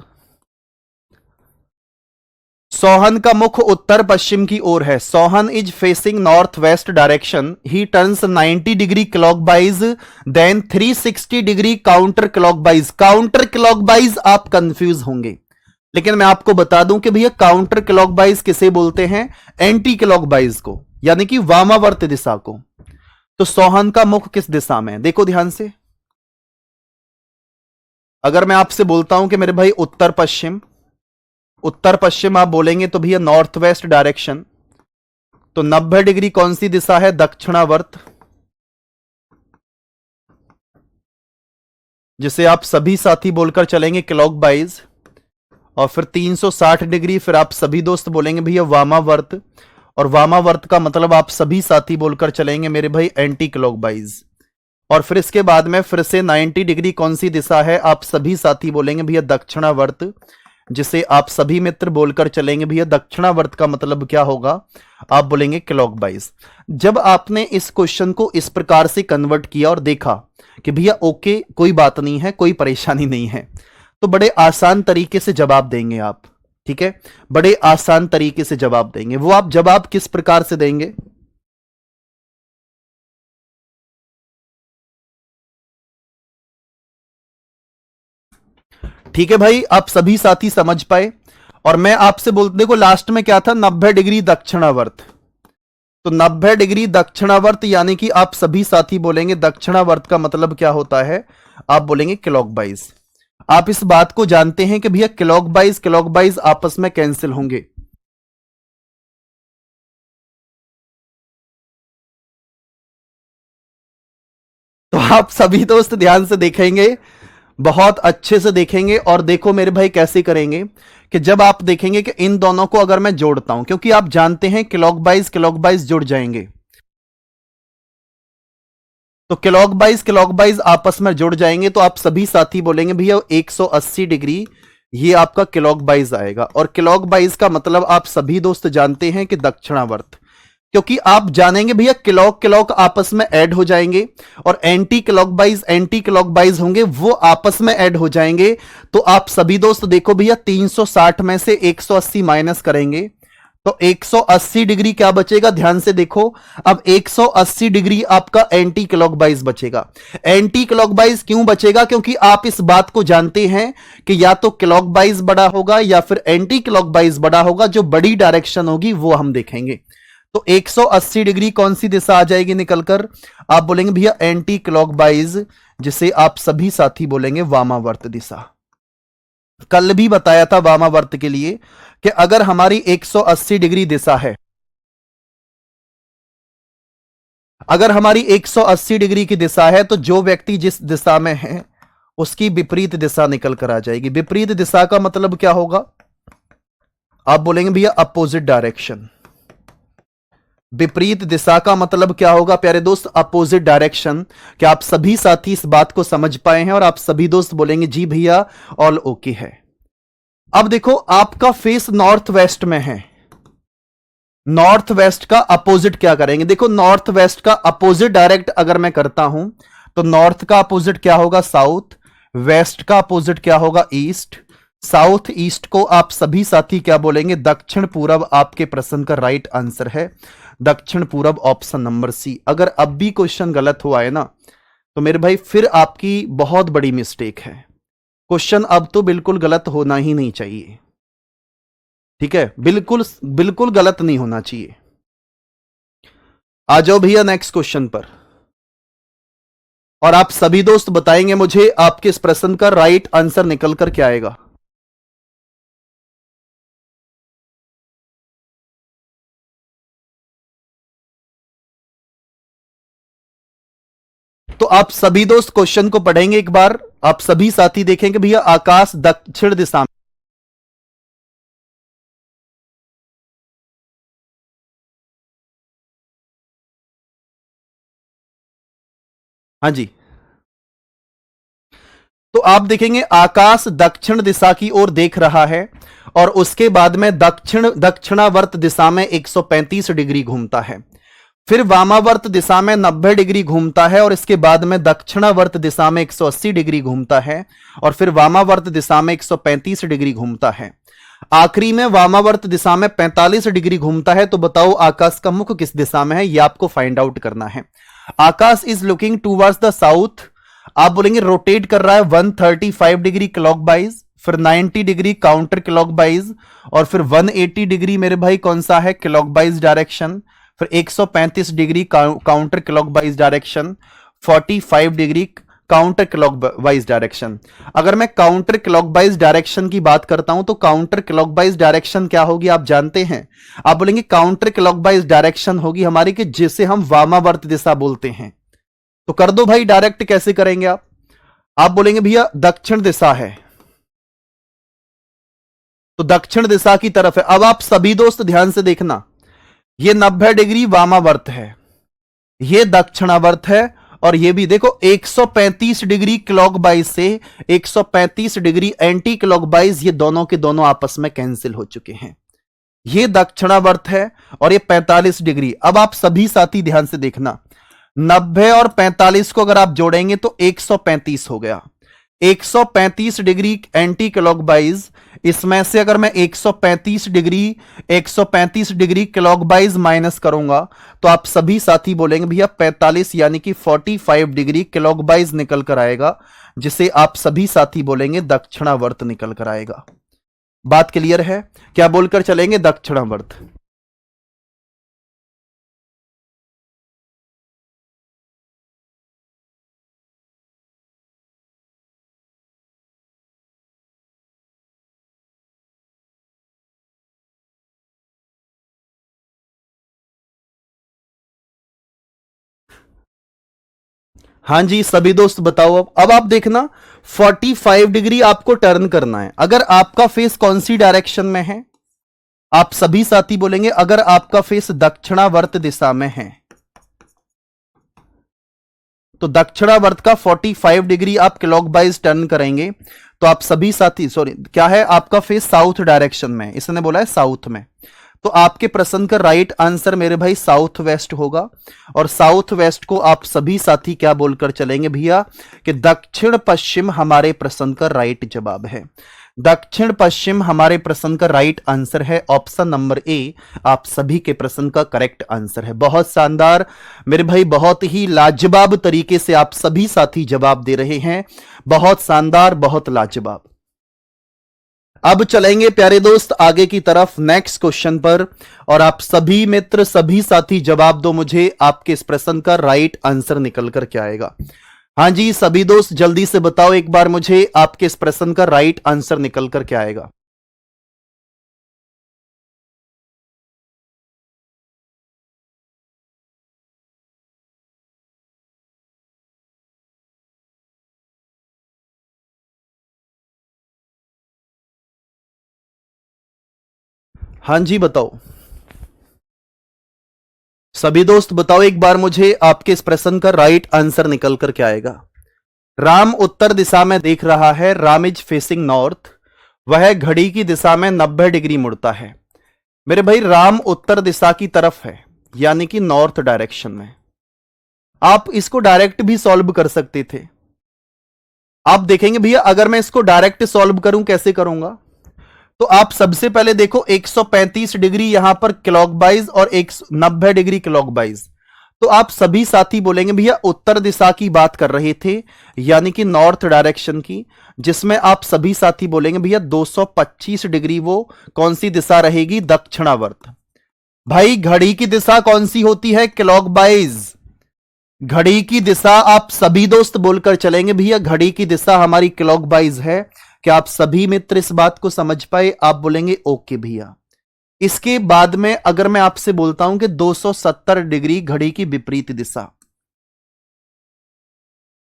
सोहन का मुख उत्तर पश्चिम की ओर है। Sohan is facing north west direction. He turns 90 degree clockwise then 360 degree counter clockwise. Counter clockwise आप कंफ्यूज होंगे, लेकिन मैं आपको बता दूं कि भैया काउंटर क्लॉकवाइज किसे बोलते हैं? एंटी क्लॉकवाइज को, यानी कि वामावर्त दिशा को। तो सोहन का मुख किस दिशा में है? देखो ध्यान से। अगर मैं आपसे बोलता हूं कि मेरे भाई उत्तर पश्चिम, उत्तर पश्चिम आप बोलेंगे तो भैया नॉर्थ वेस्ट डायरेक्शन। तो 90 डिग्री कौन सी दिशा है? दक्षिणावर्त, जिसे आप सभी साथी बोलकर चलेंगे क्लॉकवाइज। और फिर 360 डिग्री फिर आप सभी दोस्त बोलेंगे भैया वामावर्त। और वामावर्त का मतलब आप सभी साथी बोलकर चलेंगे मेरे भाई एंटी क्लॉकवाइज। और फिर इसके बाद में फिर से 90 डिग्री कौन सी दिशा है? आप सभी साथी बोलेंगे भैया दक्षिणावर्त, जिसे आप सभी मित्र बोलकर चलेंगे भैया दक्षिणावर्त का मतलब क्या होगा? आप बोलेंगे क्लॉकवाइज। जब आपने इस क्वेश्चन को इस प्रकार से कन्वर्ट किया और देखा कि भैया ओके कोई बात नहीं है, कोई परेशानी नहीं है, तो बड़े आसान तरीके से जवाब देंगे आप। ठीक है, बड़े आसान तरीके से जवाब देंगे। वो आप जवाब किस प्रकार से देंगे? ठीक है भाई, आप सभी साथी समझ पाए। और मैं आपसे देखो लास्ट में क्या था? 90 डिग्री दक्षिणावर्त। तो 90 डिग्री दक्षिणावर्त यानी कि आप सभी साथी बोलेंगे दक्षिणावर्त का मतलब क्या होता है? आप बोलेंगे क्लॉकवाइज। आप इस बात को जानते हैं कि भैया क्लॉकवाइज क्लॉकवाइज आपस में कैंसिल होंगे। तो आप सभी दोस्त ध्यान से देखेंगे, बहुत अच्छे से देखेंगे। और देखो मेरे भाई कैसे करेंगे कि जब आप देखेंगे कि इन दोनों को अगर मैं जोड़ता हूं, क्योंकि आप जानते हैं क्लॉकवाइज क्लॉकवाइज जुड़ जाएंगे। तो क्लॉकवाइज क्लॉकवाइज आपस में जुड़ जाएंगे, तो आप सभी साथी बोलेंगे भैया 180 डिग्री, ये आपका क्लॉकवाइज आएगा। और क्लॉकवाइज का मतलब आप सभी दोस्त जानते हैं कि दक्षिणावर्त, क्योंकि आप जानेंगे भैया क्लॉक क्लॉक आपस में ऐड हो जाएंगे और एंटी क्लॉकवाइज होंगे, वो आपस में ऐड हो जाएंगे। तो आप सभी दोस्त देखो भैया 360 में से 180 माइनस करेंगे तो 180 डिग्री क्या बचेगा? ध्यान से देखो, अब 180 डिग्री आपका एंटी क्लॉकवाइज बचेगा। एंटी क्लॉकवाइज क्यों बचेगा? क्योंकि आप इस बात को जानते हैं कि या तो क्लॉकवाइज बड़ा होगा या फिर एंटी क्लॉकवाइज बड़ा होगा। जो बड़ी डायरेक्शन होगी वो हम देखेंगे। तो 180 डिग्री कौन सी दिशा आ जाएगी निकलकर? आप बोलेंगे भैया एंटी क्लॉकवाइज, जिसे आप सभी साथी बोलेंगे वामावर्त दिशा। कल भी बताया था वामावर्त के लिए कि अगर हमारी 180 डिग्री दिशा है, अगर हमारी 180 डिग्री की दिशा है, तो जो व्यक्ति जिस दिशा में है उसकी विपरीत दिशा निकल कर आ जाएगी। विपरीत दिशा का मतलब क्या होगा? आप बोलेंगे भैया अपोजिट डायरेक्शन। विपरीत दिशा का मतलब क्या होगा प्यारे दोस्त? Opposite direction. क्या आप सभी साथी इस बात को समझ पाए हैं? और आप सभी दोस्त बोलेंगे जी भैया ऑल ओके है। अब देखो आपका फेस नॉर्थ वेस्ट में है, नॉर्थ वेस्ट का अपोजिट क्या करेंगे? देखो नॉर्थ वेस्ट का अपोजिट डायरेक्ट अगर मैं करता हूं तो नॉर्थ का अपोजिट क्या होगा? साउथ। वेस्ट का अपोजिट क्या होगा? ईस्ट। साउथ ईस्ट को आप सभी साथी क्या बोलेंगे? दक्षिण पूरब। आपके प्रश्न का राइट आंसर है दक्षिण पूरब, ऑप्शन नंबर सी। अगर अब भी क्वेश्चन गलत हुआ है ना तो मेरे भाई फिर आपकी बहुत बड़ी मिस्टेक है। क्वेश्चन अब तो बिल्कुल गलत होना ही नहीं चाहिए। ठीक है, बिल्कुल बिल्कुल गलत नहीं होना चाहिए। आ जाओ भैया नेक्स्ट क्वेश्चन पर। और आप सभी दोस्त बताएंगे मुझे आपके इस प्रश्न का राइट आंसर निकल कर क्या आएगा। तो आप सभी दोस्त क्वेश्चन को पढ़ेंगे एक बार। आप सभी साथी देखेंगे भैया आकाश दक्षिण दिशा में। हाँ जी, तो आप देखेंगे आकाश दक्षिण दिशा की ओर देख रहा है और उसके बाद में दक्षिणावर्त दिशा में 135 डिग्री घूमता है। फिर वामावर्त दिशा में 90 डिग्री घूमता है और इसके बाद में दक्षिणावर्त दिशा में 180 डिग्री घूमता है और फिर वामावर्त दिशा में 135 डिग्री घूमता है। आखिरी में वामावर्त दिशा में 45 डिग्री घूमता है। तो बताओ आकाश का मुख किस दिशा में है, यह आपको फाइंड आउट करना है। Akash is looking towards the south. आप बोलेंगे रोटेट कर रहा है 135 डिग्री क्लॉकवाइज, फिर 90 डिग्री काउंटर क्लॉकवाइज और फिर 180 डिग्री मेरे भाई कौन सा है, क्लॉकवाइज डायरेक्शन, फिर 135 degree counter clockwise direction, 45 degree counter clockwise direction. अगर मैं काउंटर क्लॉकवाइज डायरेक्शन की बात करता हूं तो काउंटर क्लॉकवाइज डायरेक्शन क्या होगी आप जानते हैं। आप बोलेंगे काउंटर क्लॉकवाइज डायरेक्शन होगी हमारी कि जिसे हम वामावर्त दिशा बोलते हैं। तो कर दो भाई डायरेक्ट, कैसे करेंगे आप बोलेंगे भैया दक्षिण दिशा है, तो दक्षिण दिशा की तरफ है। अब आप सभी दोस्त ध्यान से देखना, ये 90 डिग्री वामावर्त है, ये दक्षिणावर्त है और ये भी देखो 135 डिग्री क्लॉकवाइज से 135 डिग्री एंटी क्लॉकवाइज, ये दोनों के दोनों आपस में कैंसिल हो चुके हैं। ये दक्षिणावर्त है और ये 45 डिग्री। अब आप सभी साथी ध्यान से देखना, 90 और 45 को अगर आप जोड़ेंगे तो 135 हो गया। 135 डिग्री एंटी क्लॉकवाइज, इसमें से अगर मैं 135 डिग्री क्लॉकवाइज माइनस करूंगा तो आप सभी साथी बोलेंगे भैया 45 यानी कि 45 डिग्री क्लॉकवाइज निकल कर आएगा, जिसे आप सभी साथी बोलेंगे दक्षिणावर्त निकल कर आएगा। बात क्लियर है, क्या बोलकर चलेंगे, दक्षिणावर्त। हां जी सभी दोस्त बताओ। अब आप देखना 45 डिग्री आपको टर्न करना है। अगर आपका फेस कौन सी डायरेक्शन में है, आप सभी साथी बोलेंगे अगर आपका फेस दक्षिणावर्त दिशा में है तो दक्षिणावर्त का 45 डिग्री आप क्लॉकवाइज टर्न करेंगे तो आप सभी साथी, सॉरी क्या है, आपका फेस साउथ डायरेक्शन में, इसने बोला है साउथ में, तो आपके प्रश्न का राइट आंसर मेरे भाई साउथ वेस्ट होगा। और साउथ वेस्ट को आप सभी साथी क्या बोलकर चलेंगे भैया कि दक्षिण पश्चिम हमारे प्रश्न का राइट जवाब है। दक्षिण पश्चिम हमारे प्रश्न का राइट आंसर है, ऑप्शन नंबर ए आप सभी के प्रश्न का करेक्ट आंसर है। बहुत शानदार मेरे भाई, बहुत ही लाजवाब तरीके से आप सभी साथी जवाब दे रहे हैं, बहुत शानदार, बहुत लाजवाब। अब चलेंगे प्यारे दोस्त आगे की तरफ नेक्स्ट क्वेश्चन पर, और आप सभी मित्र सभी साथी जवाब दो मुझे, आपके इस प्रश्न का राइट आंसर निकल कर क्या आएगा। हां जी सभी दोस्त जल्दी से बताओ एक बार मुझे, आपके इस प्रश्न का राइट आंसर निकल कर क्या आएगा। हां जी बताओ सभी दोस्त बताओ एक बार मुझे, आपके इस प्रश्न का राइट आंसर निकल कर क्या आएगा। राम उत्तर दिशा में देख रहा है, राम इज फेसिंग नॉर्थ, वह घड़ी की दिशा में 90 डिग्री मुड़ता है। मेरे भाई राम उत्तर दिशा की तरफ है यानी कि नॉर्थ डायरेक्शन में। आप इसको डायरेक्ट भी सॉल्व कर सकते थे। आप देखेंगे भैया अगर मैं इसको डायरेक्ट सॉल्व करूं कैसे करूंगा, तो आप सबसे पहले देखो 135 डिग्री यहां पर क्लॉकवाइज और 90 डिग्री क्लॉकवाइज, तो आप सभी साथी बोलेंगे भैया उत्तर दिशा की बात कर रहे थे यानी कि नॉर्थ डायरेक्शन की, जिसमें आप सभी साथी बोलेंगे भैया 225 डिग्री वो कौन सी दिशा रहेगी, दक्षिणावर्त। भाई घड़ी की दिशा कौन सी होती है, क्लॉकवाइज। घड़ी की दिशा आप सभी दोस्त बोलकर चलेंगे भैया घड़ी की दिशा हमारी क्लॉकवाइज है। क्या आप सभी मित्र इस बात को समझ पाए, आप बोलेंगे ओके भैया। इसके बाद में अगर मैं आपसे बोलता हूं कि 270 डिग्री घड़ी की विपरीत दिशा,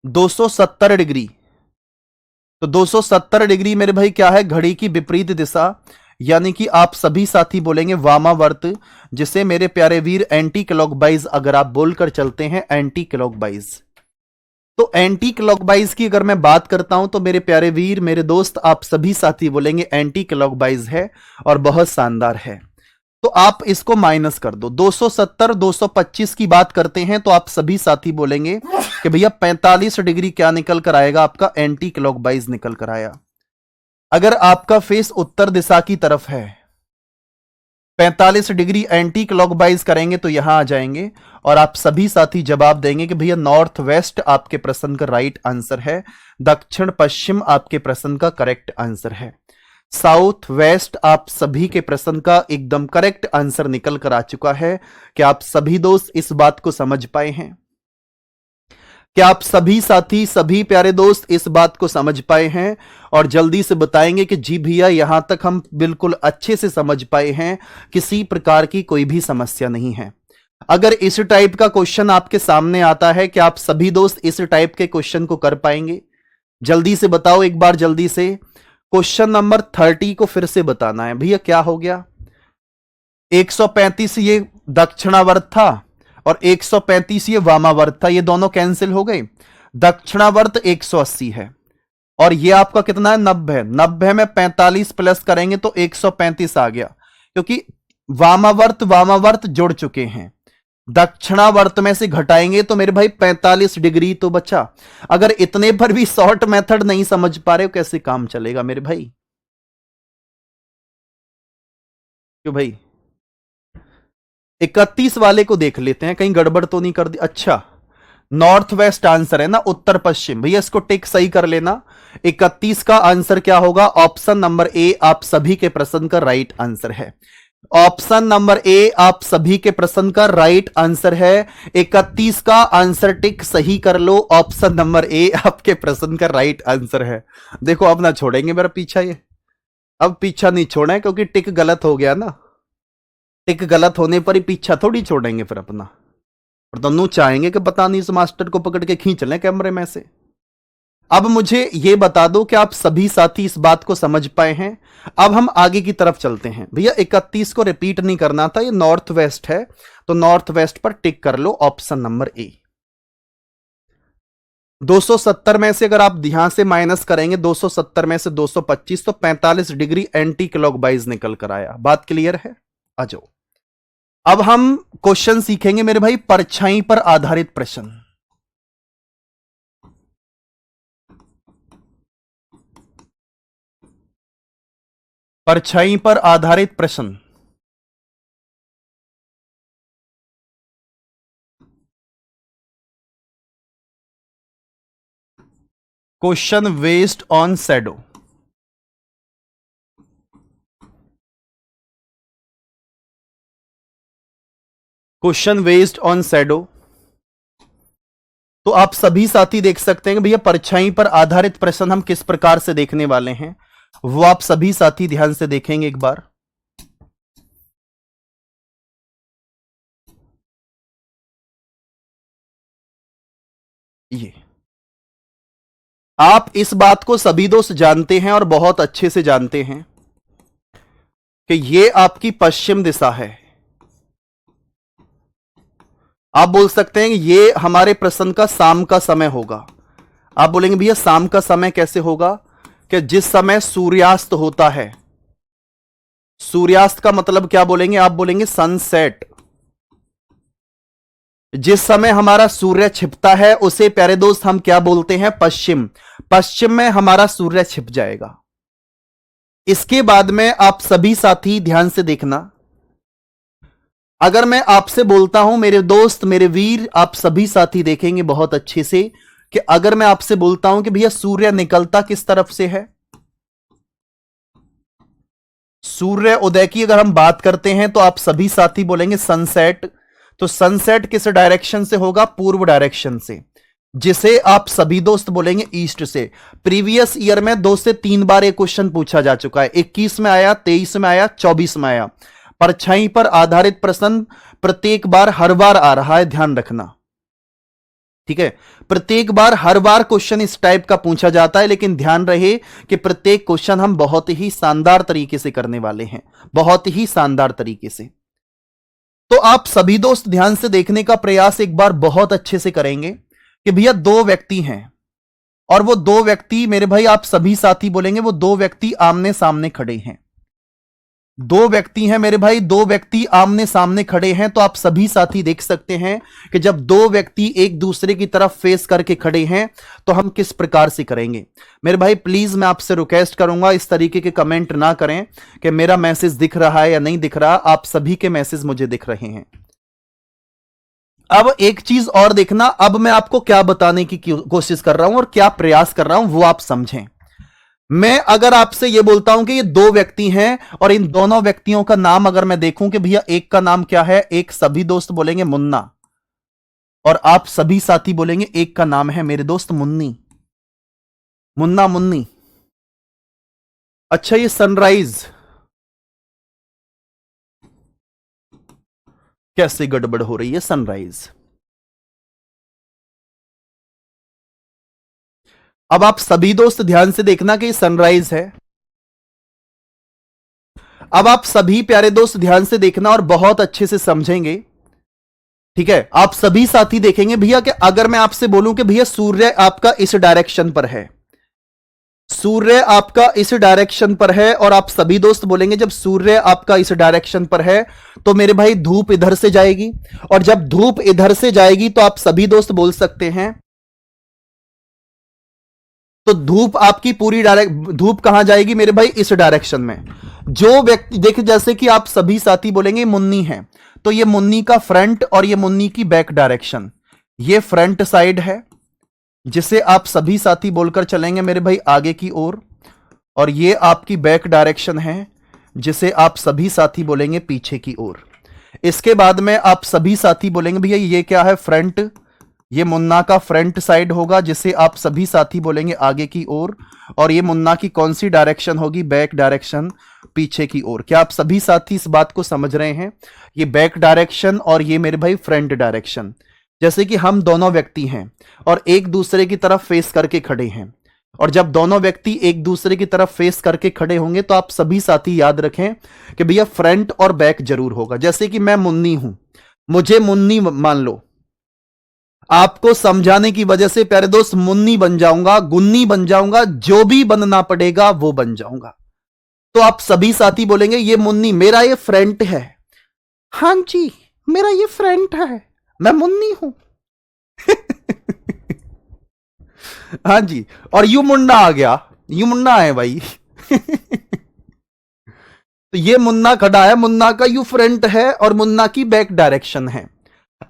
270 डिग्री, तो 270 डिग्री मेरे भाई क्या है, घड़ी की विपरीत दिशा, यानी कि आप सभी साथी बोलेंगे वामावर्त, जिसे मेरे प्यारे वीर एंटी क्लॉकवाइज अगर आप बोलकर चलते हैं एंटी क्लॉकवाइज। तो एंटी क्लॉकवाइज की अगर मैं बात करता हूं तो मेरे प्यारे वीर मेरे दोस्त आप सभी साथी बोलेंगे एंटी क्लॉकवाइज है और बहुत शानदार है। तो आप इसको माइनस कर दो। 270 225 की बात करते हैं तो आप सभी साथी बोलेंगे कि भैया 45 डिग्री क्या निकल कर आएगा, आपका एंटी क्लॉकवाइज निकल कर आया। अगर आपका फेस उत्तर दिशा की तरफ है, 45 डिग्री एंटी क्लॉकवाइज करेंगे तो यहां आ जाएंगे और आप सभी साथी जवाब देंगे कि भैया नॉर्थ वेस्ट आपके प्रश्न का राइट आंसर है, दक्षिण पश्चिम आपके प्रश्न का करेक्ट आंसर है, साउथ वेस्ट आप सभी के प्रश्न का एकदम करेक्ट आंसर निकल कर आ चुका है। क्या आप सभी दोस्त इस बात को समझ पाए हैं? क्या आप सभी साथी, सभी प्यारे दोस्त इस बात को समझ पाए हैं और जल्दी से बताएंगे कि जी भैया यहां तक हम बिल्कुल अच्छे से समझ पाए हैं, किसी प्रकार की कोई भी समस्या नहीं है। अगर इस टाइप का क्वेश्चन आपके सामने आता है, क्या आप सभी दोस्त इस टाइप के क्वेश्चन को कर पाएंगे? जल्दी से बताओ एक बार, जल्दी से। क्वेश्चन नंबर 30 को फिर से बताना है। भैया क्या हो गया? 135 ये दक्षिणावर्त था और 135 ये वामावर्त था, ये दोनों कैंसिल हो गए। दक्षिणावर्त 180 है और ये आपका कितना है? 90 है। 90 में 45 प्लस करेंगे तो 135 आ गया, क्योंकि वामावर्त जुड़ चुके हैं। दक्षिणावर्त में से घटाएंगे तो मेरे भाई 45 डिग्री तो बचा। अगर इतने पर भी शॉर्ट मेथड नहीं समझ पा रहे हो, कैसे काम चलेगा मेरे भाई? क्यों भाई? 31 वाले को देख लेते हैं, कहीं गड़बड़ तो नहीं कर दी। अच्छा, नॉर्थ वेस्ट आंसर है ना, उत्तर पश्चिम। भैया इसको टिक सही कर लेना। 31 का आंसर क्या होगा? ऑप्शन नंबर ए आप सभी के प्रश्न का राइट आंसर है। ऑप्शन नंबर ए आप सभी के प्रश्न का राइट आंसर है। 31 का आंसर टिक सही कर लो। ऑप्शन नंबर ए आपके प्रश्न का राइट आंसर है। देखो अब ना छोड़ेंगे मेरा पीछा, ये अब पीछा नहीं छोड़ा है, क्योंकि टिक गलत हो गया ना। टिक गलत होने पर ही पीछा थोड़ी छोड़ेंगे फिर अपना। और दोनों चाहेंगे कि पता नहीं इस मास्टर को पकड़ के खींच लें कैमरे में से। अब मुझे यह बता दो कि आप सभी साथी इस बात को समझ पाए हैं। अब हम आगे की तरफ चलते हैं। भैया 31 को रिपीट नहीं करना था, ये नॉर्थ वेस्ट है तो नॉर्थ वेस्ट पर टिक कर लो, ऑप्शन नंबर ए। 270 में से अगर आप ध्यान से माइनस करेंगे, 270 में से 225 तो 45 डिग्री एंटी क्लॉकवाइज निकल कर आया। बात क्लियर है? आ जाओ। अब हम क्वेश्चन सीखेंगे मेरे भाई, परछाई पर आधारित प्रश्न। परछाई पर आधारित प्रश्न। Question based on shadow. Question based on shadow. तो आप सभी साथी देख सकते हैं कि भैया परछाई पर आधारित प्रश्न हम किस प्रकार से देखने वाले हैं, वो आप सभी साथी ध्यान से देखेंगे एक बार। ये आप इस बात को सभी दोस्त जानते हैं और बहुत अच्छे से जानते हैं कि ये आपकी पश्चिम दिशा है। आप बोल सकते हैं कि ये हमारे प्रश्न का शाम का समय होगा। आप बोलेंगे भैया शाम का समय कैसे होगा? कि जिस समय सूर्यास्त होता है। सूर्यास्त का मतलब क्या बोलेंगे? आप बोलेंगे सनसेट। जिस समय हमारा सूर्य छिपता है उसे प्यारे दोस्त हम क्या बोलते हैं? पश्चिम। पश्चिम में हमारा सूर्य छिप जाएगा। इसके बाद में आप सभी साथी ध्यान से देखना, अगर मैं आपसे बोलता हूं मेरे दोस्त, मेरे वीर, आप सभी साथी देखेंगे बहुत अच्छे से कि अगर मैं आपसे बोलता हूं कि भैया सूर्य निकलता किस तरफ से है, सूर्य उदय की अगर हम बात करते हैं तो आप सभी साथी बोलेंगे सनसेट। तो सनसेट किस डायरेक्शन से होगा? पूर्व डायरेक्शन से, जिसे आप सभी दोस्त बोलेंगे ईस्ट से। प्रीवियस ईयर में 2 से 3 बार एक क्वेश्चन पूछा जा चुका है। 21 में आया, 23 में आया, 24 में आया। परछाई पर आधारित प्रश्न प्रत्येक बार हर बार आ रहा है, ध्यान रखना, ठीक है? प्रत्येक बार हर बार क्वेश्चन इस टाइप का पूछा जाता है, लेकिन ध्यान रहे कि प्रत्येक क्वेश्चन हम बहुत ही शानदार तरीके से करने वाले हैं, बहुत ही शानदार तरीके से। तो आप सभी दोस्त ध्यान से देखने का प्रयास एक बार बहुत अच्छे से करेंगे कि भैया 2 व्यक्ति हैं और वो 2 व्यक्ति मेरे भाई आप सभी साथी बोलेंगे वो 2 व्यक्ति आमने सामने खड़े हैं। दो व्यक्ति हैं मेरे भाई, दो व्यक्ति आमने सामने खड़े हैं, तो आप सभी साथी देख सकते हैं कि जब दो व्यक्ति एक दूसरे की तरफ फेस करके खड़े हैं तो हम किस प्रकार से करेंगे। मेरे भाई प्लीज मैं आपसे रिक्वेस्ट करूंगा इस तरीके के कमेंट ना करें कि मेरा मैसेज दिख रहा है या नहीं दिख रहा, आप सभी के मैसेज मुझे दिख रहे हैं। अब एक चीज और देखना, अब मैं आपको क्या बताने की कोशिश कर रहा हूं और क्या प्रयास कर रहा हूं वो आप समझें। मैं अगर आपसे यह बोलता हूं कि ये दो व्यक्ति हैं और इन दोनों व्यक्तियों का नाम अगर मैं देखूं कि भैया एक का नाम क्या है, एक सभी दोस्त बोलेंगे मुन्ना, और आप सभी साथी बोलेंगे एक का नाम है मेरे दोस्त मुन्नी, मुन्ना मुन्नी। अच्छा ये सनराइज कैसे गड़बड़ हो रही है, सनराइज। अब आप सभी दोस्त ध्यान से देखना कि सनराइज है। अब आप सभी प्यारे दोस्त ध्यान से देखना और बहुत अच्छे से समझेंगे, ठीक है। आप सभी साथी देखेंगे भैया कि अगर मैं आपसे बोलूं कि भैया सूर्य आपका इस डायरेक्शन पर है, सूर्य आपका इस डायरेक्शन पर है, और आप सभी दोस्त बोलेंगे जब सूर्य आपका इस डायरेक्शन पर है तो मेरे भाई धूप इधर से जाएगी, और जब धूप इधर से जाएगी तो आप सभी दोस्त बोल सकते हैं, तो धूप आपकी पूरी धूप कहां जाएगी मेरे भाई, इस डायरेक्शन में। जो व्यक्ति देखिए, जैसे कि आप सभी साथी बोलेंगे मुन्नी है, तो ये मुन्नी का फ्रंट और ये मुन्नी की बैक डायरेक्शन, ये फ्रंट साइड है जिसे आप सभी साथी बोलकर चलेंगे मेरे भाई आगे की ओर, और ये आपकी बैक डायरेक्शन है जिसे आप सभी साथी बोलेंगे पीछे की ओर। इसके बाद में आप सभी साथी बोलेंगे भैया ये क्या है, फ्रंट, ये मुन्ना का फ्रंट साइड होगा जिसे आप सभी साथी बोलेंगे आगे की ओर, और ये मुन्ना की कौन सी डायरेक्शन होगी, बैक डायरेक्शन, पीछे की ओर। क्या आप सभी साथी इस बात को समझ रहे हैं, ये बैक डायरेक्शन और ये मेरे भाई फ्रंट डायरेक्शन। जैसे कि हम दोनों व्यक्ति हैं और एक दूसरे की तरफ फेस करके खड़े हैं, और जब दोनों व्यक्ति एक दूसरे की तरफ फेस करके खड़े होंगे तो आप सभी साथी याद रखें कि भैया फ्रंट और बैक जरूर होगा। जैसे कि मैं मुन्नी हूं, मुझे मुन्नी मान लो, आपको समझाने की वजह से प्यारे दोस्त मुन्नी बन जाऊंगा, गुन्नी बन जाऊंगा, जो भी बनना पड़ेगा वो बन जाऊंगा। तो आप सभी साथी बोलेंगे ये मुन्नी, मेरा ये फ्रंट है, हां जी मेरा ये फ्रंट है, मैं मुन्नी हूं। हां जी, और यू मुन्ना आ गया, यू मुन्ना है भाई। तो ये मुन्ना खड़ा है, मुन्ना का यू फ्रंट है और मुन्ना की बैक डायरेक्शन है।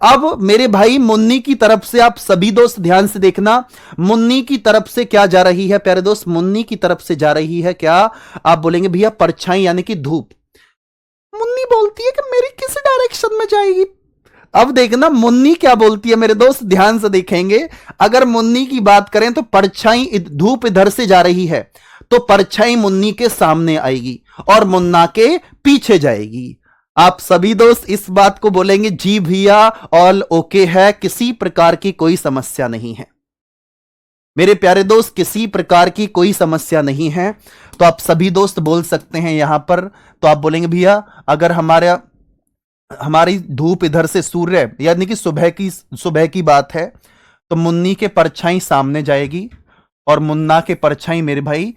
अब मेरे भाई मुन्नी की तरफ से आप सभी दोस्त ध्यान से देखना, मुन्नी की तरफ से क्या जा रही है प्यारे दोस्त, मुन्नी की तरफ से जा रही है क्या, आप बोलेंगे भैया परछाई यानी कि धूप। मुन्नी बोलती है कि मेरी किस डायरेक्शन में जाएगी। अब देखना मुन्नी क्या बोलती है मेरे दोस्त, ध्यान से देखेंगे। अगर मुन्नी की बात करें तो परछाई, धूप इधर से जा रही है तो परछाई मुन्नी के सामने आएगी और मुन्ना के पीछे जाएगी। आप सभी दोस्त इस बात को बोलेंगे जी भैया ऑल ओके है, किसी प्रकार की कोई समस्या नहीं है। मेरे प्यारे दोस्त किसी प्रकार की कोई समस्या नहीं है, तो आप सभी दोस्त बोल सकते हैं यहां पर। तो आप बोलेंगे भैया अगर हमारी धूप इधर से, सूर्य यानी कि सुबह की बात है, तो मुन्नी के परछाई सामने जाएगी और मुन्ना के परछाई मेरे भाई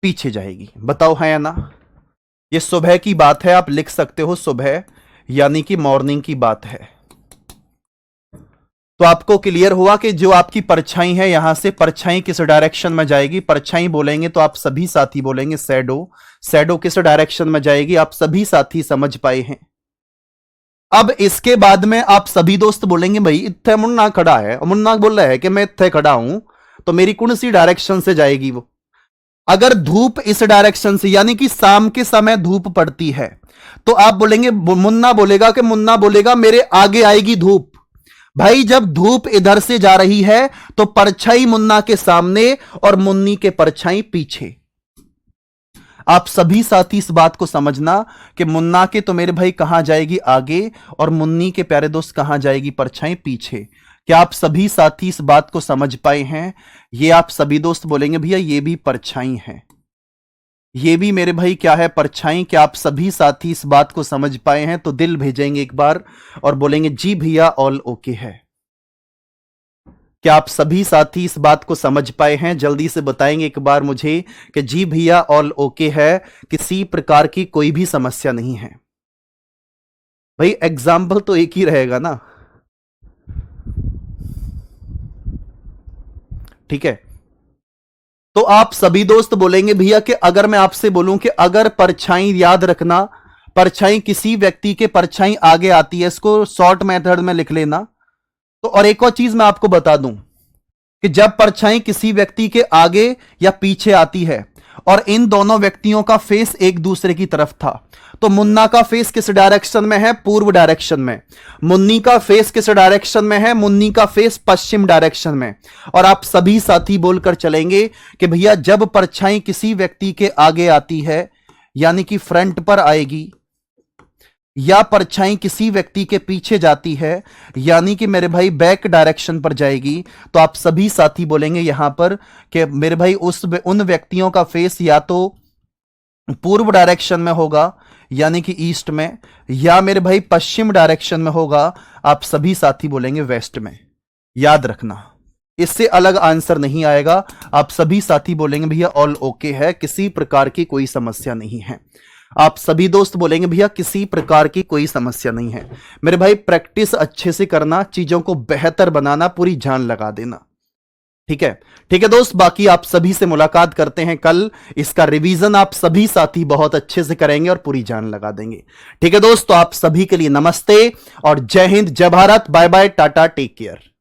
पीछे जाएगी। बताओ है या ना, ये सुबह की बात है, आप लिख सकते हो सुबह यानी कि मॉर्निंग की बात है। तो आपको क्लियर हुआ कि जो आपकी परछाई है यहां से परछाई किस डायरेक्शन में जाएगी। परछाई बोलेंगे तो आप सभी साथी बोलेंगे शैडो, शैडो किस डायरेक्शन में जाएगी, आप सभी साथी समझ पाए हैं। अब इसके बाद में आप सभी दोस्त बोलेंगे भाई इत्थे मुन्ना खड़ा है, मुन्ना बोल रहा है कि मैं इत्थे खड़ा हूं, तो मेरी कौन सी डायरेक्शन से जाएगी वो। अगर धूप इस डायरेक्शन से यानी कि शाम के समय धूप पड़ती है, तो आप बोलेंगे, मुन्ना बोलेगा मेरे आगे आएगी धूप। भाई जब धूप इधर से जा रही है तो परछाई मुन्ना के सामने और मुन्नी के परछाई पीछे। आप सभी साथी इस बात को समझना कि मुन्ना के तो मेरे भाई कहां जाएगी आगे, और मुन्नी के प्यारे दोस्त कहां जाएगी परछाई पीछे। क्या आप सभी साथी इस बात को समझ पाए हैं। ये आप सभी दोस्त बोलेंगे भैया ये भी परछाई है, ये भी मेरे भाई क्या है, परछाई। क्या आप सभी साथी इस बात को समझ पाए हैं, तो दिल भेजेंगे एक बार और बोलेंगे जी भैया ऑल ओके है। क्या आप सभी साथी इस बात को समझ पाए हैं? जल्दी से बताएंगे एक बार मुझे कि जी भैया ऑल ओके है, किसी प्रकार की कोई भी समस्या नहीं है। भाई एग्जाम्पल तो एक ही रहेगा ना, ठीक है। तो आप सभी दोस्त बोलेंगे भैया कि अगर मैं आपसे बोलूं कि अगर परछाई, याद रखना, परछाई किसी व्यक्ति के परछाई आगे आती है, इसको शॉर्ट मेथड में लिख लेना। तो और एक और चीज मैं आपको बता दूं कि जब परछाई किसी व्यक्ति के आगे या पीछे आती है और इन दोनों व्यक्तियों का फेस एक दूसरे की तरफ था, तो मुन्ना का फेस किस डायरेक्शन में है? पूर्व डायरेक्शन में। मुन्नी का फेस किस डायरेक्शन में है? मुन्नी का फेस पश्चिम डायरेक्शन में। और आप सभी साथी बोलकर चलेंगे कि भैया जब परछाई किसी व्यक्ति के आगे आती है यानी कि फ्रंट पर आएगी, या परछाई किसी व्यक्ति के पीछे जाती है यानी कि मेरे भाई बैक डायरेक्शन पर जाएगी, तो आप सभी साथी बोलेंगे यहां पर कि मेरे भाई उन व्यक्तियों का फेस या तो पूर्व डायरेक्शन में होगा यानी कि ईस्ट में, या मेरे भाई पश्चिम डायरेक्शन में होगा। आप सभी साथी बोलेंगे वेस्ट में। याद रखना, इससे अलग आंसर नहीं आएगा। आप सभी साथी बोलेंगे भैया ऑल ओके है, किसी प्रकार की कोई समस्या नहीं है। आप सभी दोस्त बोलेंगे भैया किसी प्रकार की कोई समस्या नहीं है। मेरे भाई प्रैक्टिस अच्छे से करना, चीजों को बेहतर बनाना, पूरी जान लगा देना, ठीक है। ठीक है दोस्त, बाकी आप सभी से मुलाकात करते हैं कल। इसका रिवीजन आप सभी साथी बहुत अच्छे से करेंगे और पूरी जान लगा देंगे, ठीक है दोस्त। तो आप सभी के लिए नमस्ते और जय हिंद, जय Bharat, bye bye, tata, take care.